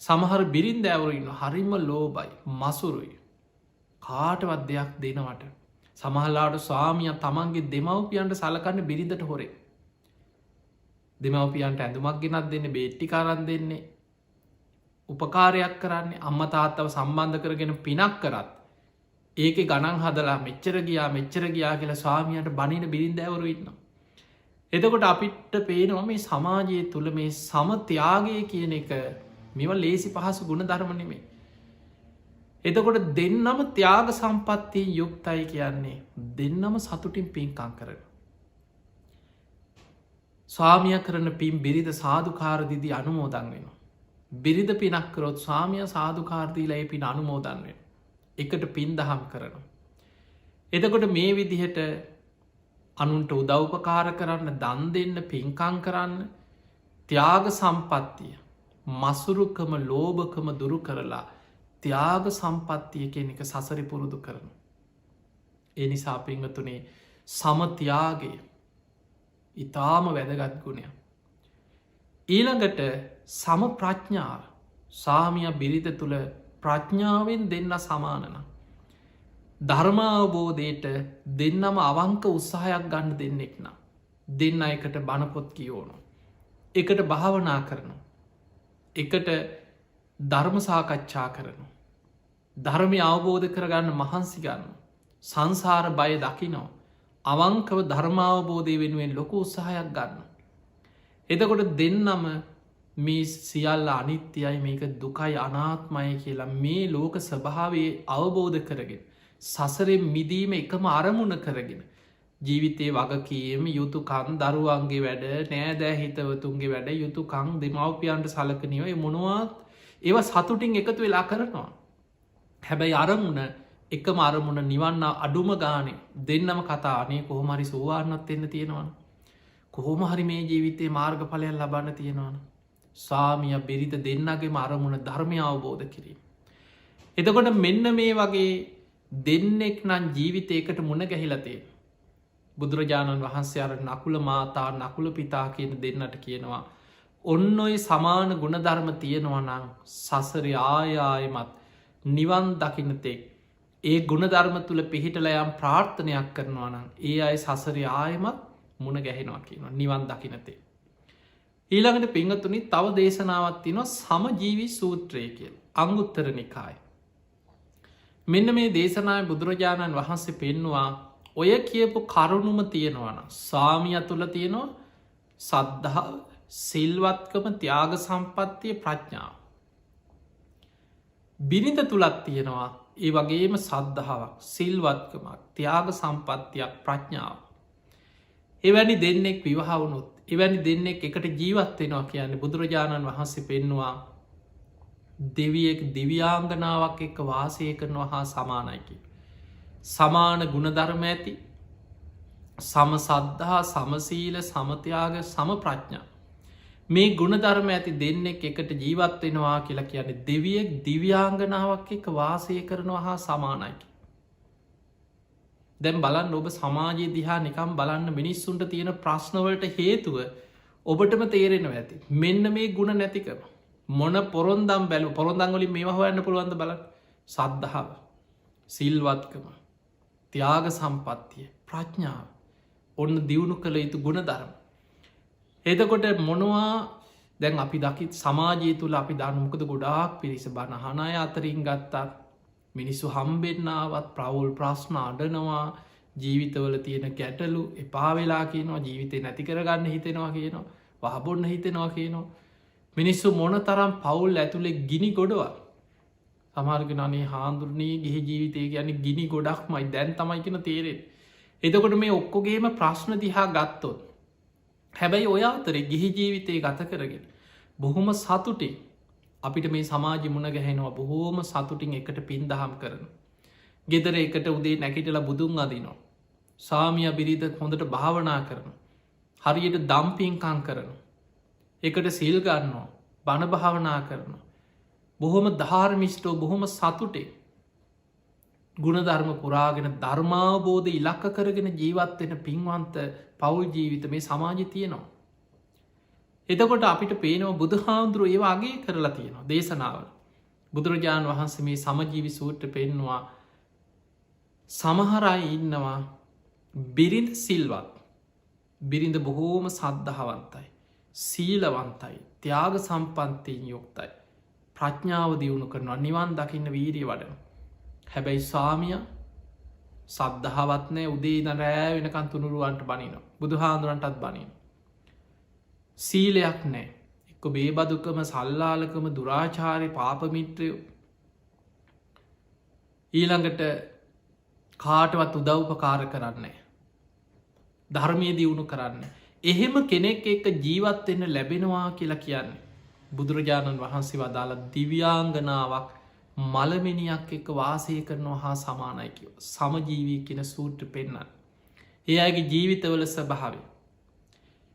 සමහර බිරින්ද ඇවරන්න හරිම ලෝබයි මසුරුයි කාටවත් දෙයක් දෙනවට සමහලාට ස්වාමිය තමන්ගේ දෙමවපියන්ට සලකන්න බිරිඳට හොරේ. දෙමවපියන්ට ඇඳුමක් ගෙනත් දෙන්න බේට්ටිකාරන් දෙන්නේ උපකාරයක් කරන්නේ අම්ම තාත්තව සම්බන්ධ කරගෙන පිනක් කරත් ඒක ගණන් හදලා මෙච්චර ගියා කියලා ස්වාමියයට බනින බිරින්ද ඇවරු ඉන්න. එතකොට අපිට පේනවා මේ සමාජයේ තුළ මේ සමත්‍යයාගය කියන එක මෙව ලේසි පහසු ගුණ ධර්මනෙමේ. එතකොට දෙන්නම ත්‍යාග සම්පත්තිය යුක්තයි කියන්නේ දෙන්නම සතුටින් පින්කං කරන. ස්වාමිය කරන පින් බිරිධ සාධකාරදිදී අනුමෝදන් වෙන. බිරිධ පිනක්කරොත් ස්වාමිය සාධකාර්දීලයි පින් අනුමෝදන් වෙන. එකට පින් දහම් කරන. එතකොට මේ විදිහට අනුන්ට උදව්පකාර කරන්න දන් දෙන්න පින්කං කරන්න ත්‍යාග සම්පත්තිය මසුරුකම ලෝභකම දුරු කරලා ත්‍යාග සම්පත්තිය කෙන එක සසරි පුරුදු කරන. ඒ නිසා පිංහතුනේ සමතියාගේ ඉතාම වැදගත් ගුණය. ඊළඟට සම ප්‍රඥාව සාමිය බිරිත තුළ ප්‍රඥාවෙන් දෙන්න සමානන. ධර්මාවබෝධයට දෙන්නම අවංක උත්සාහයක් ගන්න දෙන්නෙක් නම් දෙන්න එකට බණපොත් කියෝනු. එකට භාවනා කරනු. එකට ධර්ම සාකච්ඡා කරනු. ධර්මය අවබෝධ කරගන්න මහන්සි ගන්න. සංසාර බය දකිනෝ. අවංකව ධර්මාවබෝධය වෙනුවෙන් ලොකු උත්සාහයක් ගන්න. එතකොට දෙන්නම මේ සියල්ල අනිත්‍යයි මේක දුකයි අනාත්මය කියලා මේ ලෝක ස්වභාවේ අවබෝධ කරගෙන. සසරෙන් මිදීම එකම අරමුණ කරගෙන. ජීවිතය වගකීම යුතුකන් දරුවන්ගේ වැඩ නෑදෑ හිතවතුන්ගේ වැඩ යුතුකං දෙමවපියන්ට සලකනව මොනවාත් ඒව සතුටින් එකතු වෙලා කරනවා. හැබැයි අරමුණ එකම අරමුණ නිවන්න අඩුම ගානේ දෙන්නම කතානේ කොහොමරි සෝවාන්නත් එන්න තියෙනවන. කොහොම හරි මේ ජීවිතයේ මාර්ගඵලයන් ලබන්න තියෙනවන. ස්වාමිය බිරිත දෙන්නගේ අරමුණ ධර්මය අවබෝධ කිරීම. එතකොට මෙන්න මේ වගේ දෙන්නෙක් නම් ජීවිතයකට මුණ ගැහිලතේ. බුදුරජාණන් වහන්සේ අර නකුල මාතා නකුල පිතා කියන දෙන්නට කියනවා. ඔන්න ඔය සමාන ගුණධර්ම තියෙනවා නං සසරි ආයායමත් නිවන් දකිනතෙක්. ඒ ගුණධර්ම තුළ පිහිටලයම් ප්‍රාර්ථනයක් කරනවා නම් ඒ අයි සසරි ආයමත් මුණ ගැහෙනවා කියනවා නිවන් දකිනතේ. ඊළඟට පිංහතුනි තව දේශනාවත් තිනවා සමජීවි සූත්‍රය කියල් අංගුත්තර නිකාය. මෙන්න මේ දේශනාව බුදුරජාණන් වහන්සේ පෙන්නවා ඔය කියපු කරුණුම තියෙනවන සාමිය තුළ තියෙනවා සද්ධාව සිල්වත්කම ත්‍යාග සම්පත්තිය ප්‍රඥාව. බිරිඳ තුළත් තියෙනවා ඒ වගේම සද්ධාවක් සිල්වත්කමක් ත්‍යාග සම්පත්තියක් ප්‍රඥාව. එවැනි දෙන්නෙක් විවාහවුණුත් එවැනි දෙන්නෙක් එකට ජීවත්වෙනවා කියන්නේ බුදුරජාණන් වහන්සේ පෙන්නවා දෙවියෙක් දිව්‍යාංගනාවක් එක්ක වාසය කරනවා හා සමානයිකි. සමාන ගුණධර්ම ඇති සමසද්ධහා සමසීල සමතියාග සම ප්‍රඥා මේ ගුණධර්ම ඇති දෙන්නෙක් එකට ජීවත්වෙනවා කියලා කියන්නේ දෙවියෙක් දිව්‍යාංගනාවක් එක වාසය කරනවා හා සමානයිකි. දැම් බලන්න ඔබ සමාජයේ දිහා නිකම් බලන්න මිනිස්සුන්ට තියෙන ප්‍රශ්නවලට හේතුව ඔබටම තේරෙනවා ඇති. මෙන්න මේ ගුණ නැතිකම මොන පොරොන්දම් බැලු පොරොන්දංගලින් මේ හොයන්න පුළුවන්ද බල සද්ධාව සිල්වත්කම ත්‍යාග සම්පත්තිය ප්‍රඥාව ඔන්න දියුණු කළ යුතු ගුණ ධර්ම. එතකොට මොනවා දැන් අපි දකිත් සමාජය තුළ අපි දනුමකද ගොඩාක් පිරිස බණහනය අතරින් ගත්තාත් මිනිස්සු හම්බෙන්නාවත් ප්‍රවුල් ප්‍රශ්න අඩනවා ජීවිතවල තියෙන ගැටලු එපාවෙලා කියනවා ජීවිතය නැති කරගන්න හිතෙනවා කියනවා වහබොන්න හිතෙනවා කියනවා මිනිස්සු මොන තරම් පවුල් ඇතුළෙ ගිනි ගොඩවා සමාර්ගෙන අනේ හාන්දුරනී ගිහි ජීවිතය ගැන ගිනි ගොඩක් මයි දැන් තමයි කියෙන තේරෙන්. එතකොට මේ ඔක්කොගේම ප්‍රශ්න දිහා ගත්තොත් හැබැයි ඔය අතරේ ගිහි ජීවිතය ගත කරගෙන බොහොම සතුටේ අපිට මේ සමාජ මුණ ගැහෙනවා බොහෝම සතුටින් එකට පින් දහම් කරන. ගෙදර එකට උදේ නැකිටල බුදුන් අදිනවා. සාමිය බිරිද හොඳට භාවනා කරන. හරියට දම්පින්කං කරන. එකට සිල් ගන්නවා බණ භාවනා කරන. බොහොම ධාර්මිෂ්ටෝ බොහොම සතුටේ ගුණධර්ම පුරාගෙන ධර්මාවබෝධ ඉලක්ක කරගෙන ජීවත්වෙන පින්වන්ත පවුල් ජීවිත මේ සමාජ තියෙනවා. එතකොට අපිට පේනව බුදුහාමුදුරුව ඒ වගේ කරලා තියෙනවා දේශනාවල. බුදුරජාණන් වහන්සේ මේ සමජීවි සූත්‍ර පෙන්නවා සමහරයි ඉන්නවා බිරිඳ සිල්වත් බිරිඳ බොහෝම සද්ධහවන්තයි සීලවන්තයි ත්‍යාග සම්පන්තයෙන් යොක්තයි ප්‍රඥාව දියුණු කරනවා නිවන් දකින්න වීරිය වඩන. හැබැයි ස්වාමිය සද්ධාවත්නය උදේ න රෑ වෙනකන් තුනුරුවන්ට බනිනවා බුදුහාන්දුරන්ටත් බනින. සීලයක් නෑ එක්ක බේබදුකම සල්ලාලකම දුරාචාරය පාපමිත්‍රයෝ ඊළඟට කාටවත් උදව්පකාර කරන්නේ. ධර්මය දියුණු කරන්න. එහෙම කෙනෙක් එක්ක ජීවත්වෙන්න ලැබෙනවා කියලා කියන්නේ. බුදුරජාණන් වහන්සේ වදාළ දිව්‍යාංගනාවක් මළමිනියක් එක්ක වාසය කරනවා හා සමානයිකව සමජීවී කෙන සූට්‍ර පෙන්න්න. ඒ අයගේ ජීවිතවල ස්භාවේ.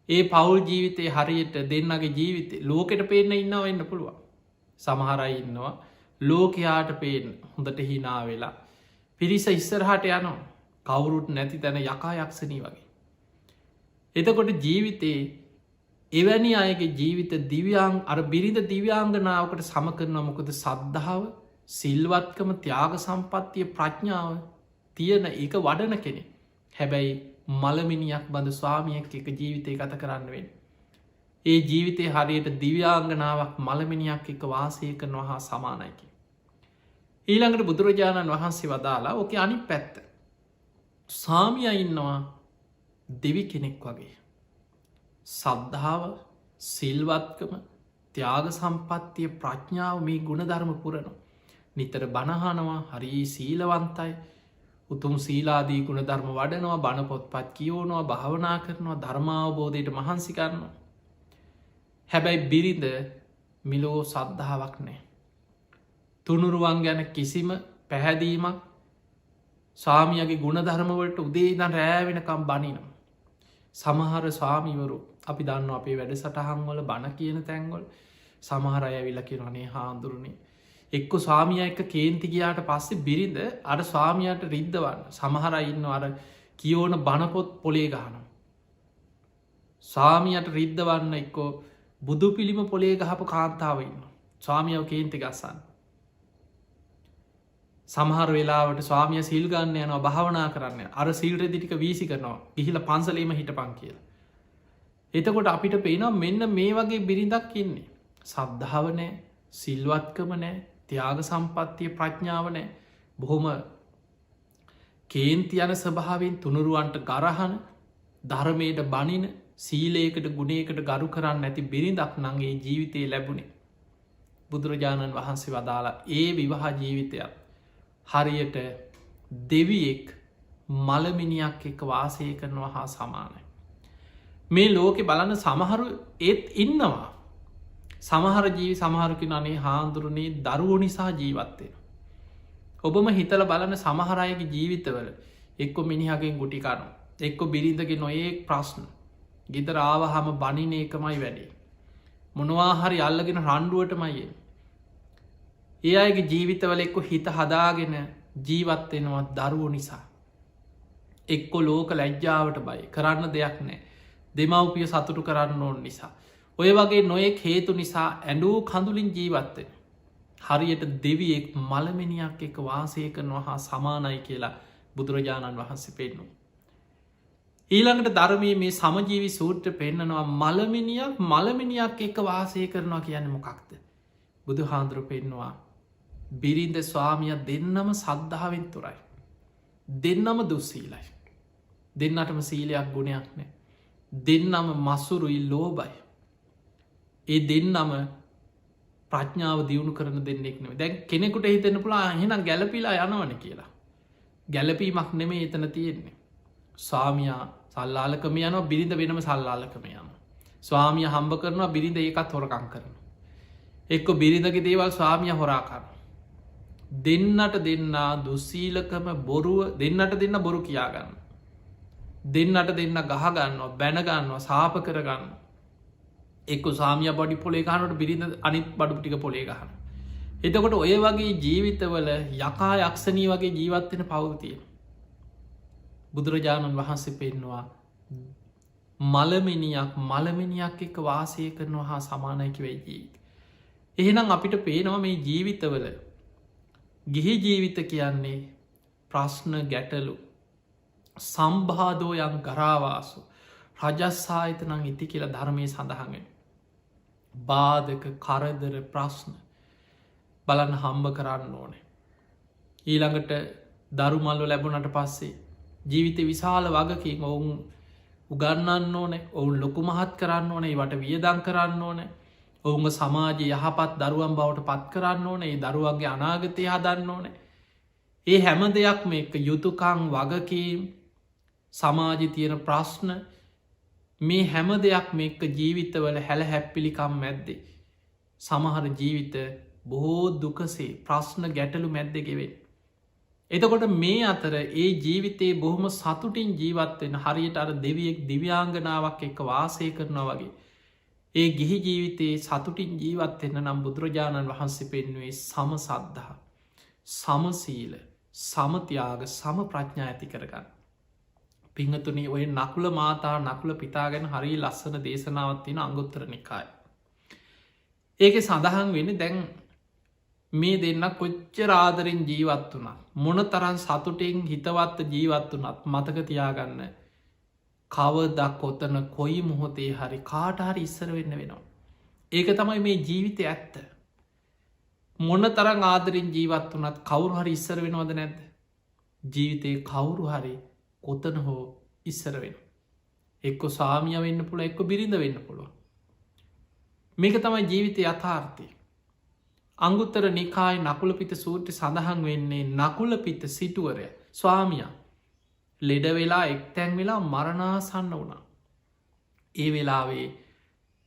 ඒ පවුල් ජීවිතය හරියට දෙන්නගේ ජීවිතය ලෝකෙට පේන්න ඉන්නව එන්න පුළුවන්. සමහරයි ඉන්නවා ලෝකයාට පේෙන් හොඳට හිනා වෙලා පිරිස ඉස්සරහට යනවා කවුරුත් නැති තැන යකා යක්ෂණී වගේ. එතකොට ජීවිතයේ එවැනි අයගේ ජීවිත දිව්‍යාං අර බිරිඳ දිව්‍යාංගනාවකට සම කරනවා මොකද සද්ධාව සිල්වත්කම ත්‍යාග සම්පත්තිය ප්‍රඥාව තියෙන එක වඩන කෙනෙ. හැබැයි මළමිනියක් බඳ ස්වාමියක් එක ජීවිතය ගත කරන්න වෙන්. ඒ ජීවිතය හරියට දිව්‍යාංගනාවක් මළමිනියක් එක වාසය කරනවා හා සමානයකි. ඊළඟට බුදුරජාණන් වහන්සේ වදාලා ඕක අනි පැත්ත. සාමිය ඉන්නවා දෙවි කෙනෙක් වගේ. සද්ධාව සිල්වත්කම ත්‍යාග සම්පත්තිය ප්‍රඥාව මේ ගුණධර්ම පුරනවා. නිතර බණහනවා හරි සීලවන්තයි උතුම් සීලාදී ගුණ ධර්ම වඩනවා බණපොත්පත් කියෝනවා භාවනා කරනවා ධර්මාවබෝධයට මහන්සි කරනවා. හැබැයි බිරිඳ මිලෝ සද්ධාවක් නෑ. තුනුරුවන් ගැන කිසිම පැහැදීමක් සාමියගේ ගුණධර්මවලට උදේ දන් රෑවෙනකම් බනිනම්. සමහර ස්වාමිවරු අපි දන්න අපේ වැඩ සටහන්වල බණ කියන තැන්ගොල් සමහර අයවිල කිරනේ හාන්දුරුණේ එක්ක ස්වාමිය එක කේන්ති ගයාට පස්සේ බිරිඳ අර ස්වාමියයට රිද්ධවන්න සමහර ඉන්න අර කියෝන බණපොත් පොලේ ගහනම්. ස්වාමියයට රිද්ධවන්න එක්කෝ බුදු පිළිම පොලේ ගහපු කාන්තාව ඉන්න ස්වාමියව කේන්ති ගස්සන්න. සමහර වෙලාවට ස්වාමිය සිල්ගන්න යනවා භාවනා කරන්න අර සිල්රෙදිටික වීසි කරනවා ඉහිල පන්සලීම හිට පං කියලා. එතකොට අපිට පේනවා මෙන්න මේ වගේ බිරිඳක් ඉන්නේ. සද්ධාවනෑ සිල්වත්කම නෑ ත්‍යාග සම්පත්තිය ප්‍රඥාව නෑ බොහොම කේන්ති යන ස්වභාවෙන් තුනුරුවන්ට ගරහන ධර්මයට බනින සීලයකට ගුණයකට ගරු කරන්න ඇති බිරිඳක් නගේ ජීවිතය ලැබුණේ. බුදුරජාණන් වහන්සේ වදාලා ඒ විවාහ ජීවිතයක් හරියට දෙවියෙක් මළමිනියක් එක වාසය කරනවා හා සමානයි. මේ ලෝකෙ බලන්න සමහරු ඒත් ඉන්නවා. සමහර ජීවි සමහරකින අනේ හාන්දුරනේ දරුවෝ නිසා ජීවත්වෙන. ඔබම හිතල බලන්න සමහරයගේ ජීවිතවල එක්කො මිනිහගෙන් ගුටි කනු. එක්කො බිරිඳගේ නොඒක් ප්‍රශ්න. ගෙදර ආවහම බනින එකමයි වැඩේ. මොනවාහරි අල්ලගෙන රණ්ඩුවටමයිය. ඒ අයගේ ජීවිතවල එක්කො හිත හදාගෙන ජීවත්වෙනවා දරුවෝ නිසා. එක්කො ලෝක ලැජ්ජාවට බයි කරන්න දෙයක් නෑ. දෙමව්පිය සතුටු කරන්න ඕන නිසා. ඔය වගේ නොයෙක් හේතු නිසා ඇඩූ කඳුලින් ජීවත්වෙන. හරියට දෙවියෙක් මළමිනියක් එක වාසය කරනවා හා සමානයි කියලා බුදුරජාණන් වහන්සේ පෙන්නු. ඊළඟට ධර්මය මේ සමජීවි සූත්‍ර පෙන්න්නනවා මළමිනියක් එක වාසය කරනවා කියන්න මොකක්ද. බුදු හාන්දුරු පෙන්නවා බිරින්ද ස්වාමිය දෙන්නම සද්ධාවෙන් තුරයි. දෙන්නම දුස්සීලයි. දෙන්නටම සීලයක් ගුණයක් නෑ. දෙන්නම මසුරුයි ලෝබයි. ඒ දෙන්නම ප්‍රඥාව දියුණු කරන දෙන්නෙක් නෙව දැන් කෙනෙකුට හිතන්න පුලා එහෙනම් ගැලපිලා යනවන කියලා. ගැලපීමක් නෙමේ එතන තියෙන්නේ. ස්වාමයා සල්ලාලකම යන බිරිඳ වෙනම සල්ලාලකම යන. ස්වාමිය හම්බ කරනවා බිරිඳ ඒකත් හොරකං කරන. එක්ක බිරිඳගේ දේවල් ස්වාමිය හොරාකරන. දෙන්නට දෙන්න දුස්සීලකම බොරුව දෙන්නට දෙන්න බොරු කියාගන්න. දෙන්නට දෙන්න ගහගන්නවා බැනගන්නවා සාප කරගන්න. එක්ක සාමිය බඩි පොලේ ගහනට බිරිඳ අනිත් බඩු ටික පොලේ ගහන. එතකොට ඔය වගේ ජීවිතවල යකා යක්ෂණී වගේ ජීවත්වෙන පවතිය. බුදුරජාණන් වහන්සේ පෙන්නවා මළමිනියක් එක වාසය කරනවා හා සමානයකි වෙයි ජීවිත. එහෙනම් අපිට පේනවා මේ ජීවිතවල ගිහි ජීවිත කියන්නේ ප්‍රශ්න ගැටලු සම්බාධෝයන් ගරාවාසු රජස්සාහිතනං ඉති කියලා ධර්මය සඳහන්ගෙන. බාධක කරදර ප්‍රශ්න බලන්න හම්බ කරන්න ඕනේ. ඊළඟට දරුමල්ලු ලැබුණට පස්සේ ජීවිත විශාල වගකින් ඔවුන් උගන්නන්න ඕනේ ඔවුන් ලොකු මහත් කරන්න ඕනේ වට වියදං කරන්න ඕනේ ඔවුන්ග සමාජය යහපත් දරුවන් බවට පත් කරන්න ඕනේ ඒ දරුවන්ගේ අනාගතය හදන්න ඕනේ. ඒ හැම දෙයක් මේක යුතුකං වගකීම් සමාජි තියෙන ප්‍රශ්න මේ හැම දෙයක් මේක ජීවිතවල හැල හැප්පිලිකම් මැද්දේ. සමහර ජීවිත බොහෝ දුකසේ ප්‍රශ්න ගැටලු මැද්දගෙවෙන්. එතකොට මේ අතර ඒ ජීවිතයේ බොහොම සතුටින් ජීවත්වෙන හරියට අර දෙවියෙක් දිව්‍යාංගනාවක් එක්ක වාසය කරනවා වගේ. ඒ ගිහි ජීවිතයේ සතුටින් ජීවත්වෙන්න නම් බුදුරජාණන් වහන්සේ පෙන්වේ සම සද්ධහා. සමසීල සමතියාග සම ප්‍රඥා ඇති කරගන්න. පිංහතුනි ඔය නකුල මාතා නකුල පිතාගෙන හරි ලස්සන දේශනාවත්තින අංගුත්තර නිකාය. ඒක සඳහන් වෙන දැන් මේ දෙන්න කොච්චරාදරෙන් ජීවත් වුණා මොන තරන් සතුටෙන් හිතවත්ත ජීවත් වනත් මතක තියාගන්න කවදක් ඔතන කොයි මොහොතේ හරි කාටහරි ඉස්සර වෙන්න වෙනවා. ඒක තමයි මේ ජීවිතය ඇත්ත. මොන තරං ආදරින් ජීවත් වනත් කවුරු හරි ඉස්සර වෙනවද නැද්ද. ජීවිතය කවුරු හරි කොතන හෝ ඉස්සර වෙන. එක්කො සාමිය වෙන්න පුළ එක්ක බිරිඳ වෙන්න පුළුව. මේක තමයි ජීවිතය යථාර්ථය. අංගුත්තර නිකායි නකුල පිත සූට්‍ර සඳහන් වෙන්නේ නකුල පිත සිටුවරය ස්වාමිය ලෙඩ වෙලා එක්තැන් වෙලා මරණාසන්න වුණා. ඒ වෙලාවේ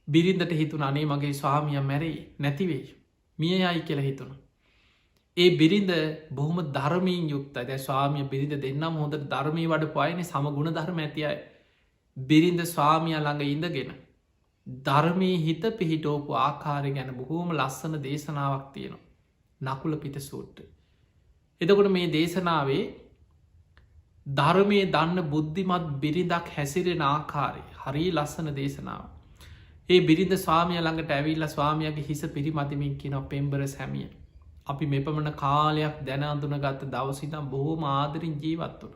බිරිඳට හිතුන අනේ මගේ ස්වාමිය මැරේ නැතිවෙයි මිය යයි කියල හිතුන. ඒ බිරිඳ බොහොම ධර්මීන් යුක්ත දැ ස්වාමිය බිරිඳ දෙන්නම් හොඳ ධර්මී වඩ පයන සමගුණ ධර්ම ඇතියයි. බිරිඳ ස්වාමිය ළඟ ඉඳගෙන ධර්මී හිත පිහිටෝපු ආකාරය ගැන බොහෝම ලස්සන දේශනාවක් තියෙනවා. නකුල පිට සූට්ට. එතකොට මේ දේශනාවේ ධර්මය දන්න බුද්ධිමත් බිරිඳක් හැසිරෙන ආකාරය හරි ලස්සන දේශනාව. ඒ බිරිඳ ස්වාමිය ළඟට ඇවිල්ල ස්වාමියගේ හිස පිරිමතිමින් කියන පෙම්බර සැමිය. අපි මෙපමණ කාලයක් දැන අඳුන ගත්ත දවසිතම් බොහෝම ආදරින් ජීවත් වුණ.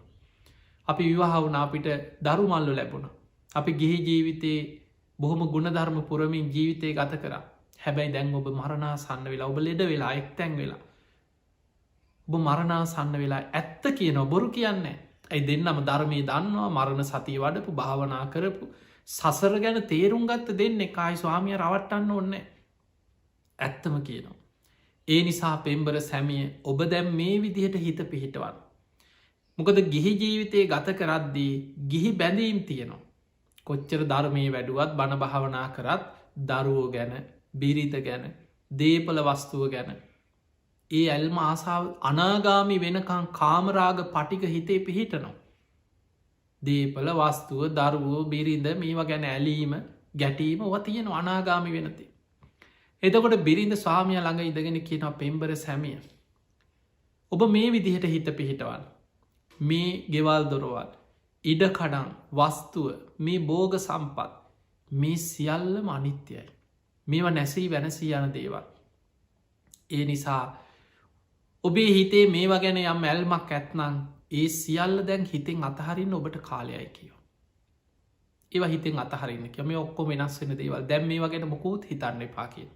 අපි විවාහවුණ අපිට දරුමල්ලු ලැබුණ. අපි ගිහි ජීවිතයේ බොහොම ගුණධර්ම පුරමින් ජීවිතය ගත කර හැබැයි දැන් ඔබ මරණා සන්න වෙලා ඔබ ලෙඩ වෙලා එක්තැන් වෙලා ඔබ මරණා සන්න වෙලා ඇත්ත කියන බොරු කියන්නේ ඇයි දෙන්නම ධර්මය දන්නවා මරණ සතිය වඩපු භාවනා කරපු සසර ගැන තේරුම් ගත්ත දෙන්න එකයි ස්වාමිය රවට්ටන්න ඕන්න ඇත්තම කියනවා. ඒ නිසා පෙම්බර සැමිය ඔබ දැම් මේ විදිහට හිත පිහිටවන්. මොකද ගිහි ජීවිතය ගත කරද්දී ගිහි බැඳීම් තියෙනවා. කොච්චර ධර්මයේ වැඩුවත් බණ භාවනා කරත් දරුවෝ ගැන බිරිත ගැන දේපල වස්තුව ගැන ඒ ඇල්ම ආසාාව අනාගාමි වෙනකං කාමරාග පටික හිතේ පිහිටනවා. දේපල වස්තුව දරුවෝ බිරිඳ මේවා ගැන ඇලීම ගැටීම ඔව තියෙන අනාගාමි වෙනති. එතකොට බිරිඳ ස්වාමිය ළඟ ඉදගෙන කියනවා පෙම්බර සැමිය. ඔබ මේ විදිහට හිත පිහිටවල් මේ ගෙවල් දොරවල් ඉඩ කඩන් වස්තුව මේ බෝග සම්පත් මේ සියල්ලම අනිත්‍යයි. මේවා නැසී වෙනසී යන දේවල්. ඒ නිසා ඔබේ හිතේ මේවා ගැන යම් ඇල්මක් ඇත්නං ඒ සියල්ල දැන් හිතෙන් අතහරින්න ඔබට කාලයයි කියව. ඒව හිතෙන් අතහරින්න මේ ඔක්කො වෙනස් වෙන දේවල් දැම් මේ වගෙන මොකූත් හිතන්න එපා කිය.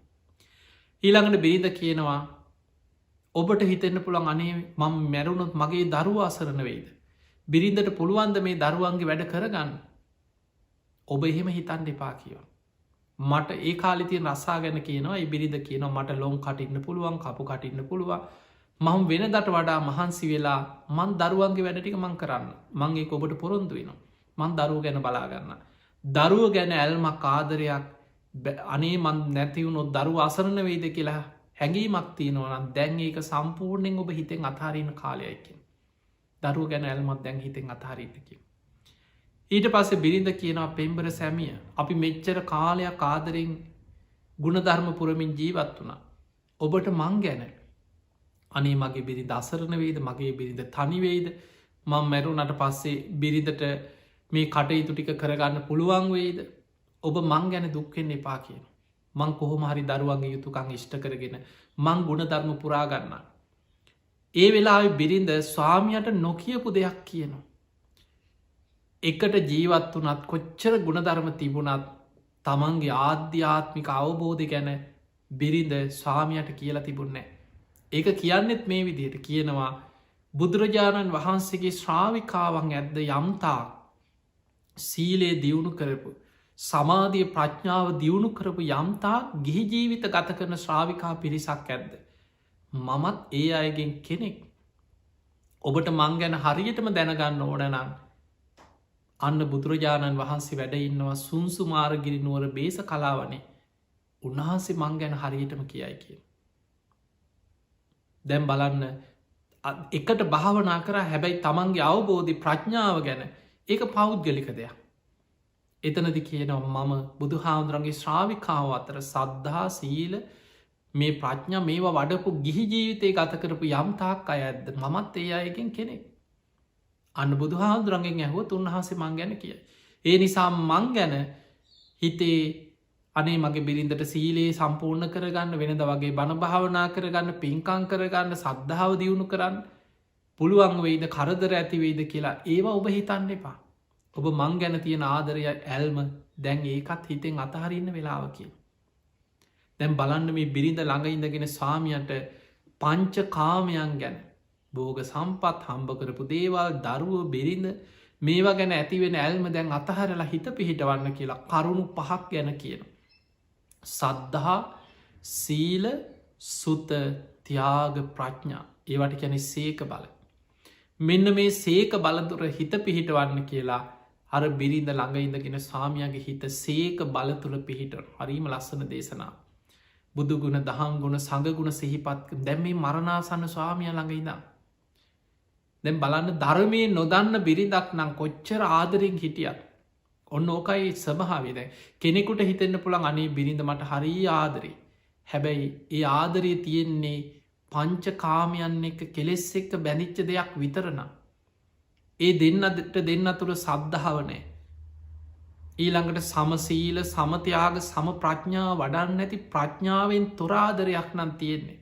ඊළඟට බිරිඳ කියනවා ඔබට හිතෙන්න්න පුළන් අනේ මං මැරුණොත් මගේ දරුව අසරණ වෙයිද. බිරිඳට පුළුවන්ද මේ දරුවන්ගේ වැඩ කරගන්න. ඔබ එහෙම හිතන්න එපා කියව. මට ඒ කාලිතිය රස්සා ගැන කියනවා බිරිඳ කියනවා මට ලොම් කටින්න පුළුවන් කපු කටින්න පුළුවන් මං වෙනදට වඩා මහන්සි වෙලා මන් දරුවන්ගේ වැඩටික මං කරන්න මංගේ ඔබට පොරොන්දු වෙනවා මන් දරුව ගැන බලාගන්න. දරුව ගැන ඇල්මක් ආදරයක් අනේ මන් නැතිවුණොත් දරුව අසරණ වෙයිද කියලා හැඟීමක් තියෙනවන දැන් ඒක සම්පූර්ණයෙන් ඔබ හිතෙන් අතාරන්න කාලයයිකින්. දරුව ගැන ඇල්මත් දැන් හිතෙන් අතාරීතකින්. ඊට පස්සේ බිරිඳ කියනවා පෙම්බර සැමිය අපි මෙච්චර කාලයක් ආදරෙන් ගුණධර්ම පුරමින් ජීවත් වුණා. ඔබට මං ගැන අනේ මගේ බිරි දසරණ වේද මගේ බිරිඳ තනිවේද මං මැරුණට පස්සේ බිරිඳට මේ කටයුතු ටික කරගන්න පුළුවන් වේද ඔබ මං ගැන දුක්වෙන්න එපා කියන. මං කොහොම හරි දරුවන්ගේ යුතුකං ඉෂ්ට කරගෙන මං ගුණධර්ම පුරාගන්න. ඒ වෙලා බිරිඳ ස්වාමියයට නොකියපු දෙයක් කියනවා. එකට ජීවත් වනත් කොච්චර ගුණධර්ම තිබුණත් තමන්ගේ ආධ්‍යාත්මික අවබෝධය ගැන බිරිඳ ස්වාමියයට කියලා තිබුන්නේ. ඒක කියන්නෙත් මේ විදිහට කියනවා බුදුරජාණන් වහන්සේගේ ශ්‍රාවිකාවන් ඇද්ද යම්තා සීලේ දියුණු කරපු සමාධිය ප්‍රඥාව දියුණු කරපු යම්තා ගිහි ජීවිත ගත කරන ශ්‍රාවිකා පිරිසක් ඇද්ද. මමත් ඒ අයගෙන් කෙනෙක්. ඔබට මං ගැන හරියටම දැනගන්න ඕනනම් අන්න බුදුරජාණන් වහන්සේ වැඩ ඉන්නවා සුන්සුමාරගිරි නුවර බේස කලාවනේ උන්වහන්සේ මං ගැන හරියටම කියයි කිය. දැම් බලන්න එකට භාවනා කර හැබැයි තමන්ගේ අවබෝධි ප්‍රඥාව ගැන ඒක පෞද්ගලික දෙයක්. එතනදි කියනවා මම බුදු හාමුදුරන්ගේ ශ්‍රාවිකාව අතර සද්ධහා සීල මේ ප්‍රඥා මේවා වඩපු ගිහි ජීවිතය ගත කරපු යම්තාක් අය ඇද්ද මමත් ඒ අයගෙන් කෙනෙක්. අන්න බුදු හාමුදුරන්ගෙන් ඇහුවත් උන්වහන්සේ මං ගැන කිය. ඒ නිසා මං ගැන හිතේ අනේ මගේ බිරිඳට සීලේ සම්පූර්ණ කරගන්න වෙනද වගේ බණ භාවනා කරගන්න පින්කං කරගන්න සද්ධාව දියුණු කරන්න පුළුවන් වෙයිද කරදර ඇතිවෙයිද කියලා ඒවා ඔබ හිතන්න එපා. ඔබ මං ගැන තියෙන ආදරය ඇල්ම දැන් ඒකත් හිතෙන් අතහරින්න වෙලාව කිය. දැන් බලන්න මේ බිරිඳ ළඟ ඉඳගෙන ස්වාමියන්ට පංච කාමයන් ගැන බෝග සම්පත් හම්බ කරපු දේවල් දරුව බිරිඳ මේවා ගැන ඇතිවෙන ඇල්ම දැන් අතහරලා හිත පිහිටවන්න කියලා කරුණු 5ක් ගැන කියන. සද්ධහා සීල සුත ත්‍යාග ප්‍රඥා ඒවට කැනෙ සේක බල. මෙන්න මේ සේක බලතුර හිත පිහිටවන්න කියලා අර බිරිඳ ළඟ ඉඳගෙන සාමියගේ හිත සේක බලතුළ පිහිට හරීම ලස්සන දේශනා. බුදුගුණ දහම් ගුණ සඟගුණ සිහිපත් දැම් මේ මරණාසන්න ස්වාමිය ළඟ ඉදම්. දැම් බලන්න ධර්මය නොදන්න බිරිදක් නම් කොච්චර ආදරෙන් හිටියත් ඔන්න ඕකයි සභාවේද කෙනෙකුට හිතෙන්න්න පුළන් අනේ බිරිඳ මට හරී ආදරේ. හැබැයි ඒ ආදරය තියෙන්නේ පංච කාමයන් එක කෙලෙස් එක්ක බැඳිච්ච දෙයක් විතරන. ඒ දෙන්නට දෙන්න තුළ සද්ධාවනෑ. ඊළඟට සමසීල සමතියාග සම ප්‍රඥා වඩන්න ඇති ප්‍රඥාවෙන් තොරාදරයක් නම් තියෙන්නේ.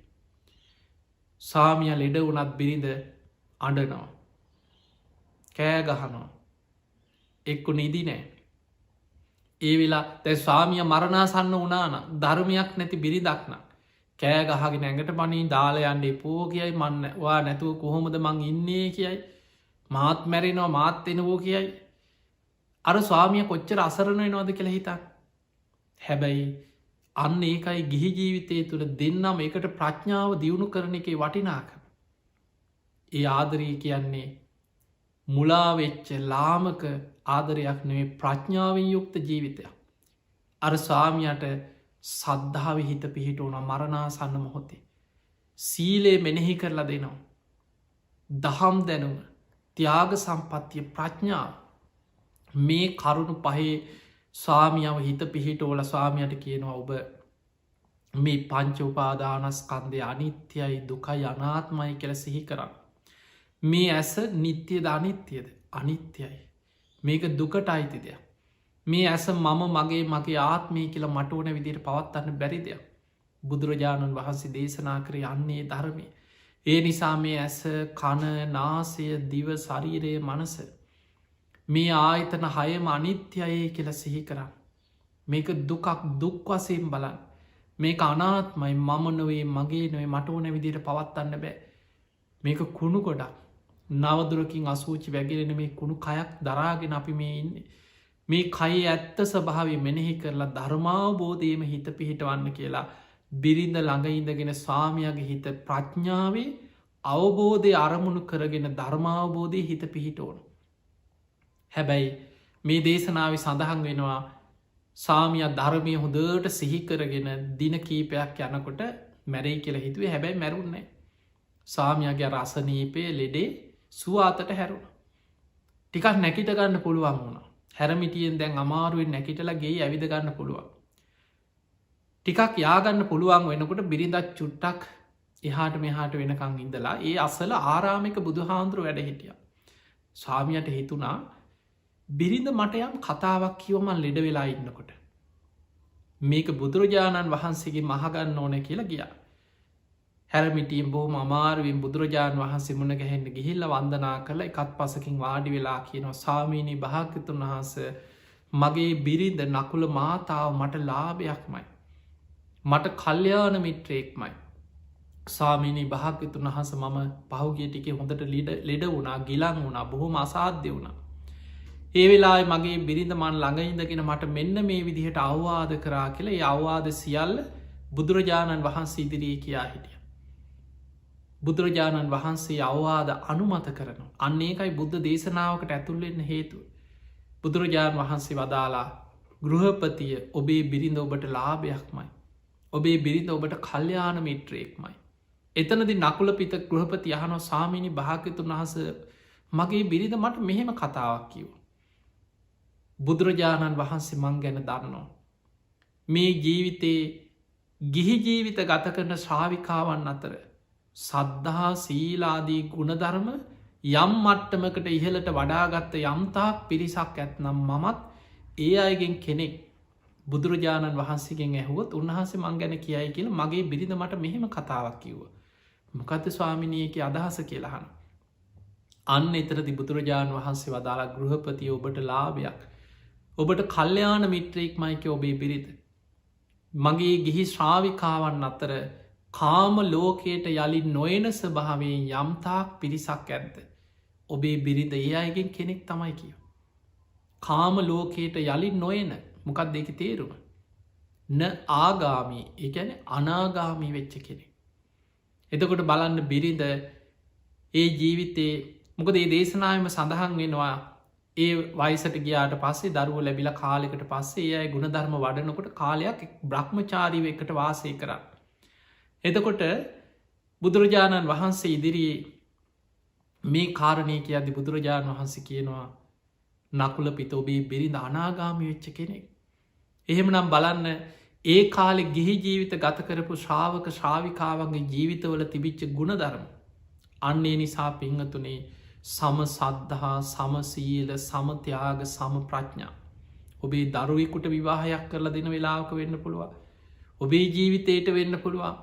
සාමිය ලෙඩ වනත් බිරිඳ අඩනවා. කෑගහනවා. එක්කු නිදි නෑ. ඒ වෙලා තැ ස්වාමිය මරණාසන්න වනාන ධර්මයක් නැති බිරිදක්න. කෑගහගෙන ඇඟට පනී දාලයන්ඩේ පෝ කියයි මන්න වා නැතුව කොහොමද මං ඉන්නේ කියයි මාත් මැරෙනවා මාත් එනවෝ කියයි. අර ස්වාමිය කොච්චර අසරණය නොද කියලා හිතක්. හැබැයි අන්න ඒකයි ගිහි ජීවිතය තුළ දෙන්නම් එකට ප්‍රඥාව දියුණු කරන එකේ වටිනාක. ඒ ආදරී කියන්නේ මුලාවෙච්ච ලාමක ආදරයක් නෙවේ ප්‍රඥාවෙන් යුක්ත ජීවිතයක්. අර ස්වාමියට සද්ධාව හිත පිහිට ඕන මරණාසන්න මොහොතේ. සීලේ මෙනෙහි කරලා දෙනවා. දහම් දැනුම ත්‍යාග සම්පත්තිය ප්‍රඥාව මේ කරුණු පහේ ස්වාමියාව හිත පිහිට ඕල ස්වාමියට කියනවා ඔබ මේ පංච උපාදානස්කන්දය අනිත්‍යයි දුකයි අනාත්මයි කියල සිහි කරන්න. මේ ඇස නිත්‍යද අනිත්‍යද අනිත්‍යයි. මේක දුකට අයිති දෙයක්. මේ ඇස මම මගේ ආත්මය කියලා මට ඕන විදියට පවත්වන්න බැරි දෙයක්. බුදුරජාණන් වහන්සේ දේශනා කර යන්නේ ධර්මය. ඒ නිසා මේ ඇස කණ නාසය දිව ශරීරය මනස මේ ආයතන හයම අනිත්‍යයේ කියලා සිහි කරන්න. මේක දුකක් දුක් වසයෙන් බලන්න. මේක අනාත්මයි මම නොවේ මගේ නොවේ මට ඕන විදියට පවත්වන්න බෑ. මේක කුණු ගොඩක් නවදුරකින් අසූචි වැගරෙන මේ කුණු කයක් දරාගෙන අපි මේ ඉන්නේ. මේ කයි ඇත්ත ස්වභාව මෙනෙහි කරලා ධර්මාවබෝධයම හිත පිහිටවන්න කියලා බිරිඳ ළඟඉඳගෙන ස්වාමියගේ හිත ප්‍රඥාවේ අවබෝධය අරමුණු කරගෙන ධර්මාවබෝධය හිත පිහිට ඕන. හැබැයි මේ දේශනාව සඳහන් වෙනවා සාමිය ධර්මය හොදට සිහිකරගෙන දින කීපයක් යනකොට මැරයි කියල හිතුවේ හැබැයි මැරුන්නේ. සාමියගේ රසනීපය ලෙඩේ සුවාතට හැරුණ. ටිකක් නැකිට ගන්න පුළුවන් වුණා. හැරමිටියෙන් දැන් අමාරුවෙන් නැකිටලගේ ඇවිද ගන්න පුළුවන්. ටිකක් යාගන්න පුළුවන් වෙනකොට බිරිඳත් චුට්ටක් එහාට මෙහාට වෙනකං ඉඳලා ඒ අසල ආරාමික බුදුහාන්දුරු වැඩ හිටිය. ස්වාමියට හිතුනා බිරිඳ මට යම් කතාවක් කියවමන් ලෙඩ වෙලා ඉන්නකොට. මේක බුදුරජාණන් වහන්සේගේ මහගන්න ඕන කියලා ගියා. හැරමිටියම් බොහම අමාරුවෙන් බුදුරජාණන් වහන්සේ මුණ ගැහෙන්ට ගිහිල්ල වන්දනා කරලා එකත් පසකින් වාඩි වෙලා කියනවා සාමීනී භාග්‍යතුන් වහන්ස මගේ බිරිඳ නකුල මාතාව මට ලාභයක්මයි. මට කල්්‍යාන මිත්‍රයෙක්මයි. සාමීනී භාග්‍යතුන් වහස මම පහුගිය ටිකේ හොඳට ලෙඩ වුණා ගිලන් වුණා බොහොම අසාධ්‍ය වුණා. ඒ වෙලා මගේ බිරිඳමන් ළඟඉඳගෙන මට මෙන්න මේ විදිහට අවවාද කරා කියලා ඒ අවවාද සියල්ල බුදුරජාණන් වහන්සේ ඉදිරී කියා හිටිය. බුදුරජාණන් වහන්සේ අවවාද අනුමත කරන. අන්න ඒකයි බුද්ධ දේශනාවකට ඇතුල්ලෙන්න හේතුව. බුදුරජාණන් වහන්සේ වදාලා ගෘහපතිය ඔබේ බිරිඳ ඔබට ලාභයක්මයි. ඔබේ බිරිඳ ඔබට කල්්‍යාන මිත්‍රයෙක්මයි. එතනදි නකුල පිත ගෘහපති යහනෝ සාමීනි භාග්‍යතුන් වහස මගේ බිරිඳ මට මෙහෙම කතාවක් කිව්. බුදුරජාණන් වහන්සේ මං ගැන දන්නවා. මේ ජීවිතයේ ගිහි ජීවිත ගත කරන ශ්‍රාවිකාවන් අතර සද්ධහා සීලාදී ගුණධර්ම යම් මට්ටමකට ඉහලට වඩාගත්ත යම්තාක් පිරිසක් ඇත්නම් මමත් ඒ අයගෙන් කෙනෙක් බුදුරජාණන් වහන්සේගෙන් ඇහුවත් උන්වහන්සේ මං ගැන කියයි කියල මගේ බිරිඳ මට මෙහෙම කතාවක් කිව්ව. මොකද ස්වාමිනියක අදහස කියලහන. අන්න එතරදි බුදුරජාණන් වහන්සේ වදාලා ගෘහපතිය ඔබට ලාභයක්. ඔබට කල්්‍යයාන මිත්‍රයෙක් මයික ඔබේ බිරිඳ. මගේ ගිහි ශ්‍රාවිකාවන් අතර කාම ලෝකයට යළි නොයන ස්භාවයෙන් යම්තාක් පිරිසක් ඇත්ද. ඔබේ බිරිඳ ඒ අයගෙන් කෙනෙක් තමයි කිය. කාම ලෝකයට යළි නොයන මොකක් දෙක තේරුම. න ආගාමී ඒැන අනාගාමී වෙච්ච කෙනෙ. එතකොට බලන්න බිරිඳ ඒ ජීවිතේ මොකද ඒ දේශනාවම සඳහන් වෙනවා ඒ වයිසට ගියාට පස්සේ දරුව ලැබිල කාලෙකට පස්සේ ඒ ගුණධර්ම වඩනකොට කාලයක් බ්‍රහ්මචාරීව එකට වාසය කර. එතකොට බුදුරජාණන් වහන්සේ ඉදිරියේ මේ කාරණය කියද්දි බුදුරජාණන් වහන්සේ කියනවා නකුල පිත ඔබේ බිරිඳ අනාගාමි වෙච්ච කෙනෙක්. එහෙම නම් බලන්න ඒ කාලෙ ගිහි ජීවිත ගත කරපු ශ්‍රාවක ශ්‍රාවිකාවන්ගේ ජීවිතවල තිබිච්ච ගුණධර්ම. අන්නේ නිසා පිංහතුනේ සම සද්ධහා සමසීල සමත්‍යයාග සම ප්‍රඥා. ඔබේ දරුවෙකුට විවාහයක් කරලා දෙන වෙලාවක වෙන්න පුළුවන්. ඔබේ ජීවිතයට වෙන්න පුළුවන්.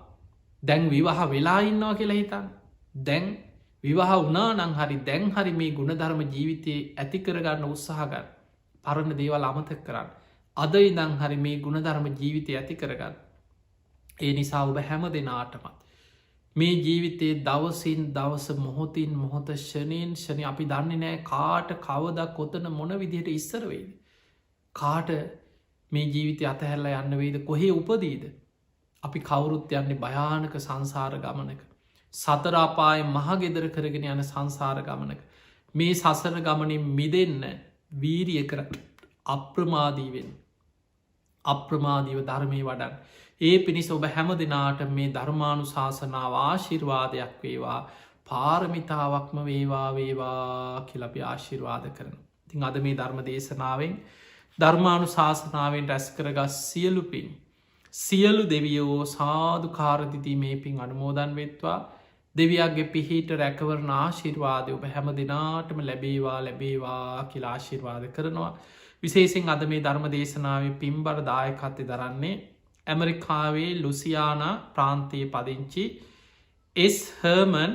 දැන් විවාහ වෙලා ඉන්නවා කියලා හිතන්. දැන් විවාහ වනා නං හරි දැන් හරි මේ ගුණධර්ම ජීවිතයේ ඇති කරගන්න උත්සාහගන්න. පරණ දේවල් අමතක කරන්න. අද ඉදං හරි මේ ගුණධර්ම ජීවිතය ඇති කරගන්න. ඒ නිසා ඔබ හැම දෙනාටමත්. මේ ජීවිතයේ දවසින් දවස මොහොතින් මොහොත ෂණයෙන් ෂණ අපි දන්නේ නෑ කාට කවද කොතන මොන විදිහට ඉස්සරවෙයිද. කාට මේ ජීවිතය අතහැරලා යන්න වෙයිද කොහේ උපදීද. අපි කවුරුත් යන්නේ භයානක සංසාර ගමනක. සතරාපාය මහගෙදර කරගෙන යන සංසාර ගමනක. මේ සසර ගමනින් මිදන්න වීරිය කර අප්‍රමාදීවෙන් අප්‍රමාදීව ධර්මය වඩන් ඒ පිණිස ඔබ හැම දෙනාට මේ ධර්මානු ශාසනාව ආශිර්වාදයක් වේවා පාරමිතාවක්ම වේවා කියලපි ආශිර්වාද කරන. තින් අද මේ ධර්ම දේශනාවෙන් ධර්මානු ශාසනාවෙන් රැස් කරගස් සියලු පින් සියලු දෙවියෝ සාධු කාරදිදී මේ පින් අනුමෝදන් වෙත්වා දෙවියක්ගේ පිහිට රැකවරණ ආශිර්වාදය ඔබ හැම දෙනාටම ලැබේවා කියලා ආශිර්වාද කරනවා. විශේසිෙන් අද මේ ධර්ම දේශනාව පින්බර දායකත්ය දරන්නේ ඇමරිකාවේ ලුසියාන ප්‍රාන්තයේ පදිංචි හර්මන්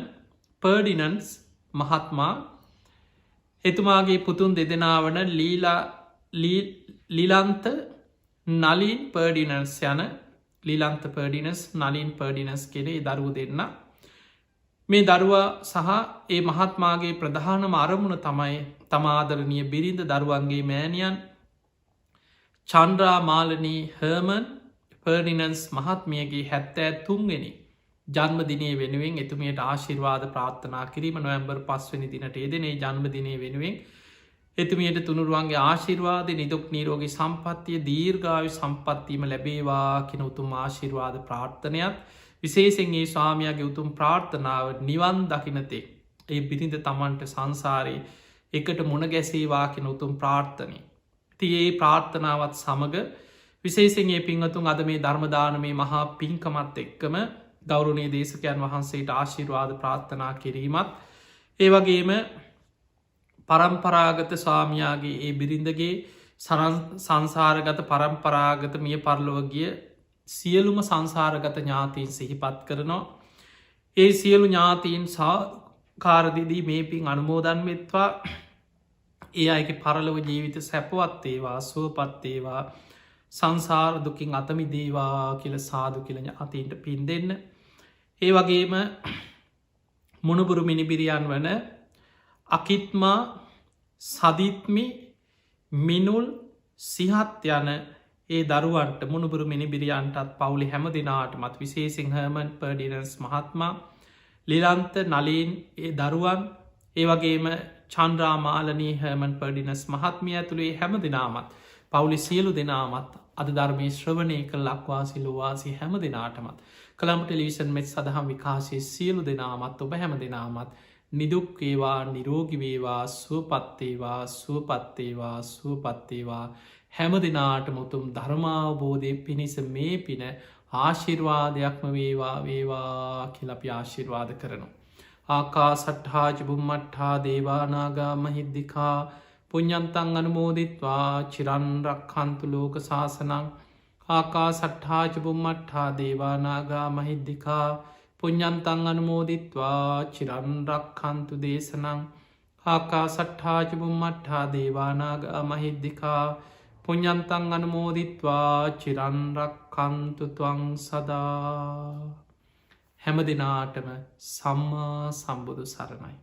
පර්ඩිනන්ස් මහත්මා එතුමාගේ පුතුන් දෙදෙනාවන ලිලන්ත නලින් පර්ඩිනස් යන ලිලන්ත පර්ඩිනස් නලින් පර්ඩිනස් කෙනේ දරුව දෙන්න මේ දරුවා සහ ඒ මහත්මාගේ ප්‍රධානම අරමුණ තමයි තමාදරණය බිරිඳ දරුවන්ගේ මෑණියන් චන්ද්‍රා මාලනී හර්මන් පර්ඩිනන්ස් මහත්මියගේ 73 ජන්මදිනය වෙනුවෙන් එතුමියට ආශිර්වාද ප්‍රාර්ථනා කිරීම නොවැම්බර් 5 වෙනි දිනට යෙදෙනේ ජන්මදිනය වෙනුවෙන් එතුමියට තුනුරුවන්ගේ ආශිර්වාද නිදුක් නීරෝගී සම්පත්තිය දීර්ඝායු සම්පත්තිීම ලැබේවා කින උතුම් ආශිර්වාද ප්‍රාර්ථනයක් විශේෂෙන් ඒ ස්වාමයාගේ උතුම් ප්‍රාර්ථනාව නිවන් දකිනතේ ඒ බිරිඳ තමන්ට සංසාරයේ එකට මුණ ගැසේවා කියෙන උතුම් ප්‍රාර්ථනය. තියේ ප්‍රාර්ථනාවත් සමඟ විශේෂෙන් ඒ පිංහතුන් අද මේ ධර්මදාන මේ මහා පින්කමත් එක්කම ගෞරුණයේ දේශකයන් වහන්සේට ආශිර්වාද ප්‍රාර්ථනා කිරීමත් ඒවගේම පරම්පරාගත ස්වාමයාගේ ඒ බිරිඳගේ සංසාරගත පරම්පරාගත මිය පරලොවගිය සියලුම සංසාරගත ඥාතීන් සිහිපත් කරනවා. ඒ සියලු ඥාතීන් කාරදිදී මේ පින් අනුමෝදන් වෙත්වා ඒ අයක පරලොව ජීවිත සැපවත්තේවා සුවපත්තේවා සංසාර දුකින් අතමි දේවා කියල සාදු කියල ඥාතීන්ට පින් දෙන්න. ඒ වගේම මුණුබුරු මිනිබිරියන් වන අකිත්මා සදිත්මි මිනුල් සිහත් යන ඒ දරුවන්ට මුණුබුරු මිනිබිරියන්ටත් පවුලි හැම දෙනාටමත් විශේසිං හර්මන් පර්ඩිනස් මහත්මා ලිලන්ත නලීන් ඒ දරුවන් ඒ වගේම චන්ද්‍රාමාලනී හර්මන් පර්ඩිනස් මහත්මිය ඇතුළේ හැම දෙනාමත් පවුලි සියලු දෙනාමත් අද ධර්මය ශ්‍රවණය කළ ලක්වාසි ලොවාසි හැම දෙනාටමත් කළම් ටෙලිවිෂන් මෙත් සඳහම් විකාශය සියලු දෙනාමත් ඔබ හැම දෙනාමත් නිදුක්කේවා නිරෝගිවේවා සුවපත්තේවා සුවපත්තේවා සුවපත්තේවා හැම දෙනාට මුතුම් ධර්මාවබෝධය පිණිස මේ පින ආශිර්වාදයක්ම වේවා කියලපි ආශිර්වාද කරනු. ආකා සට්හාජ බුම්මට්හා දේවානාගා මහිද්දිකා පුඤ්ඤන්තං අනුමෝදිත්වා චිරන්රක්ඛන්තු ලෝක සාසනං ආකා සට්හාජ බුම්මට්හා දේවානාගා මහිද්දිකා පුඤ්ඤන්තං අනුමෝදිත්වා චිරන්රක්ඛන්තු දේශනං ආකා සට්හාජ බුම්මට්හා දේවානාගා මහිද්දිකා පුඤ්ඤන්තං අනුමෝදිත්වා චිරන්රක්ඛන්තු ත්වං සදා. හැම දිනාටම සම්මා සම්බුදු සරණයි.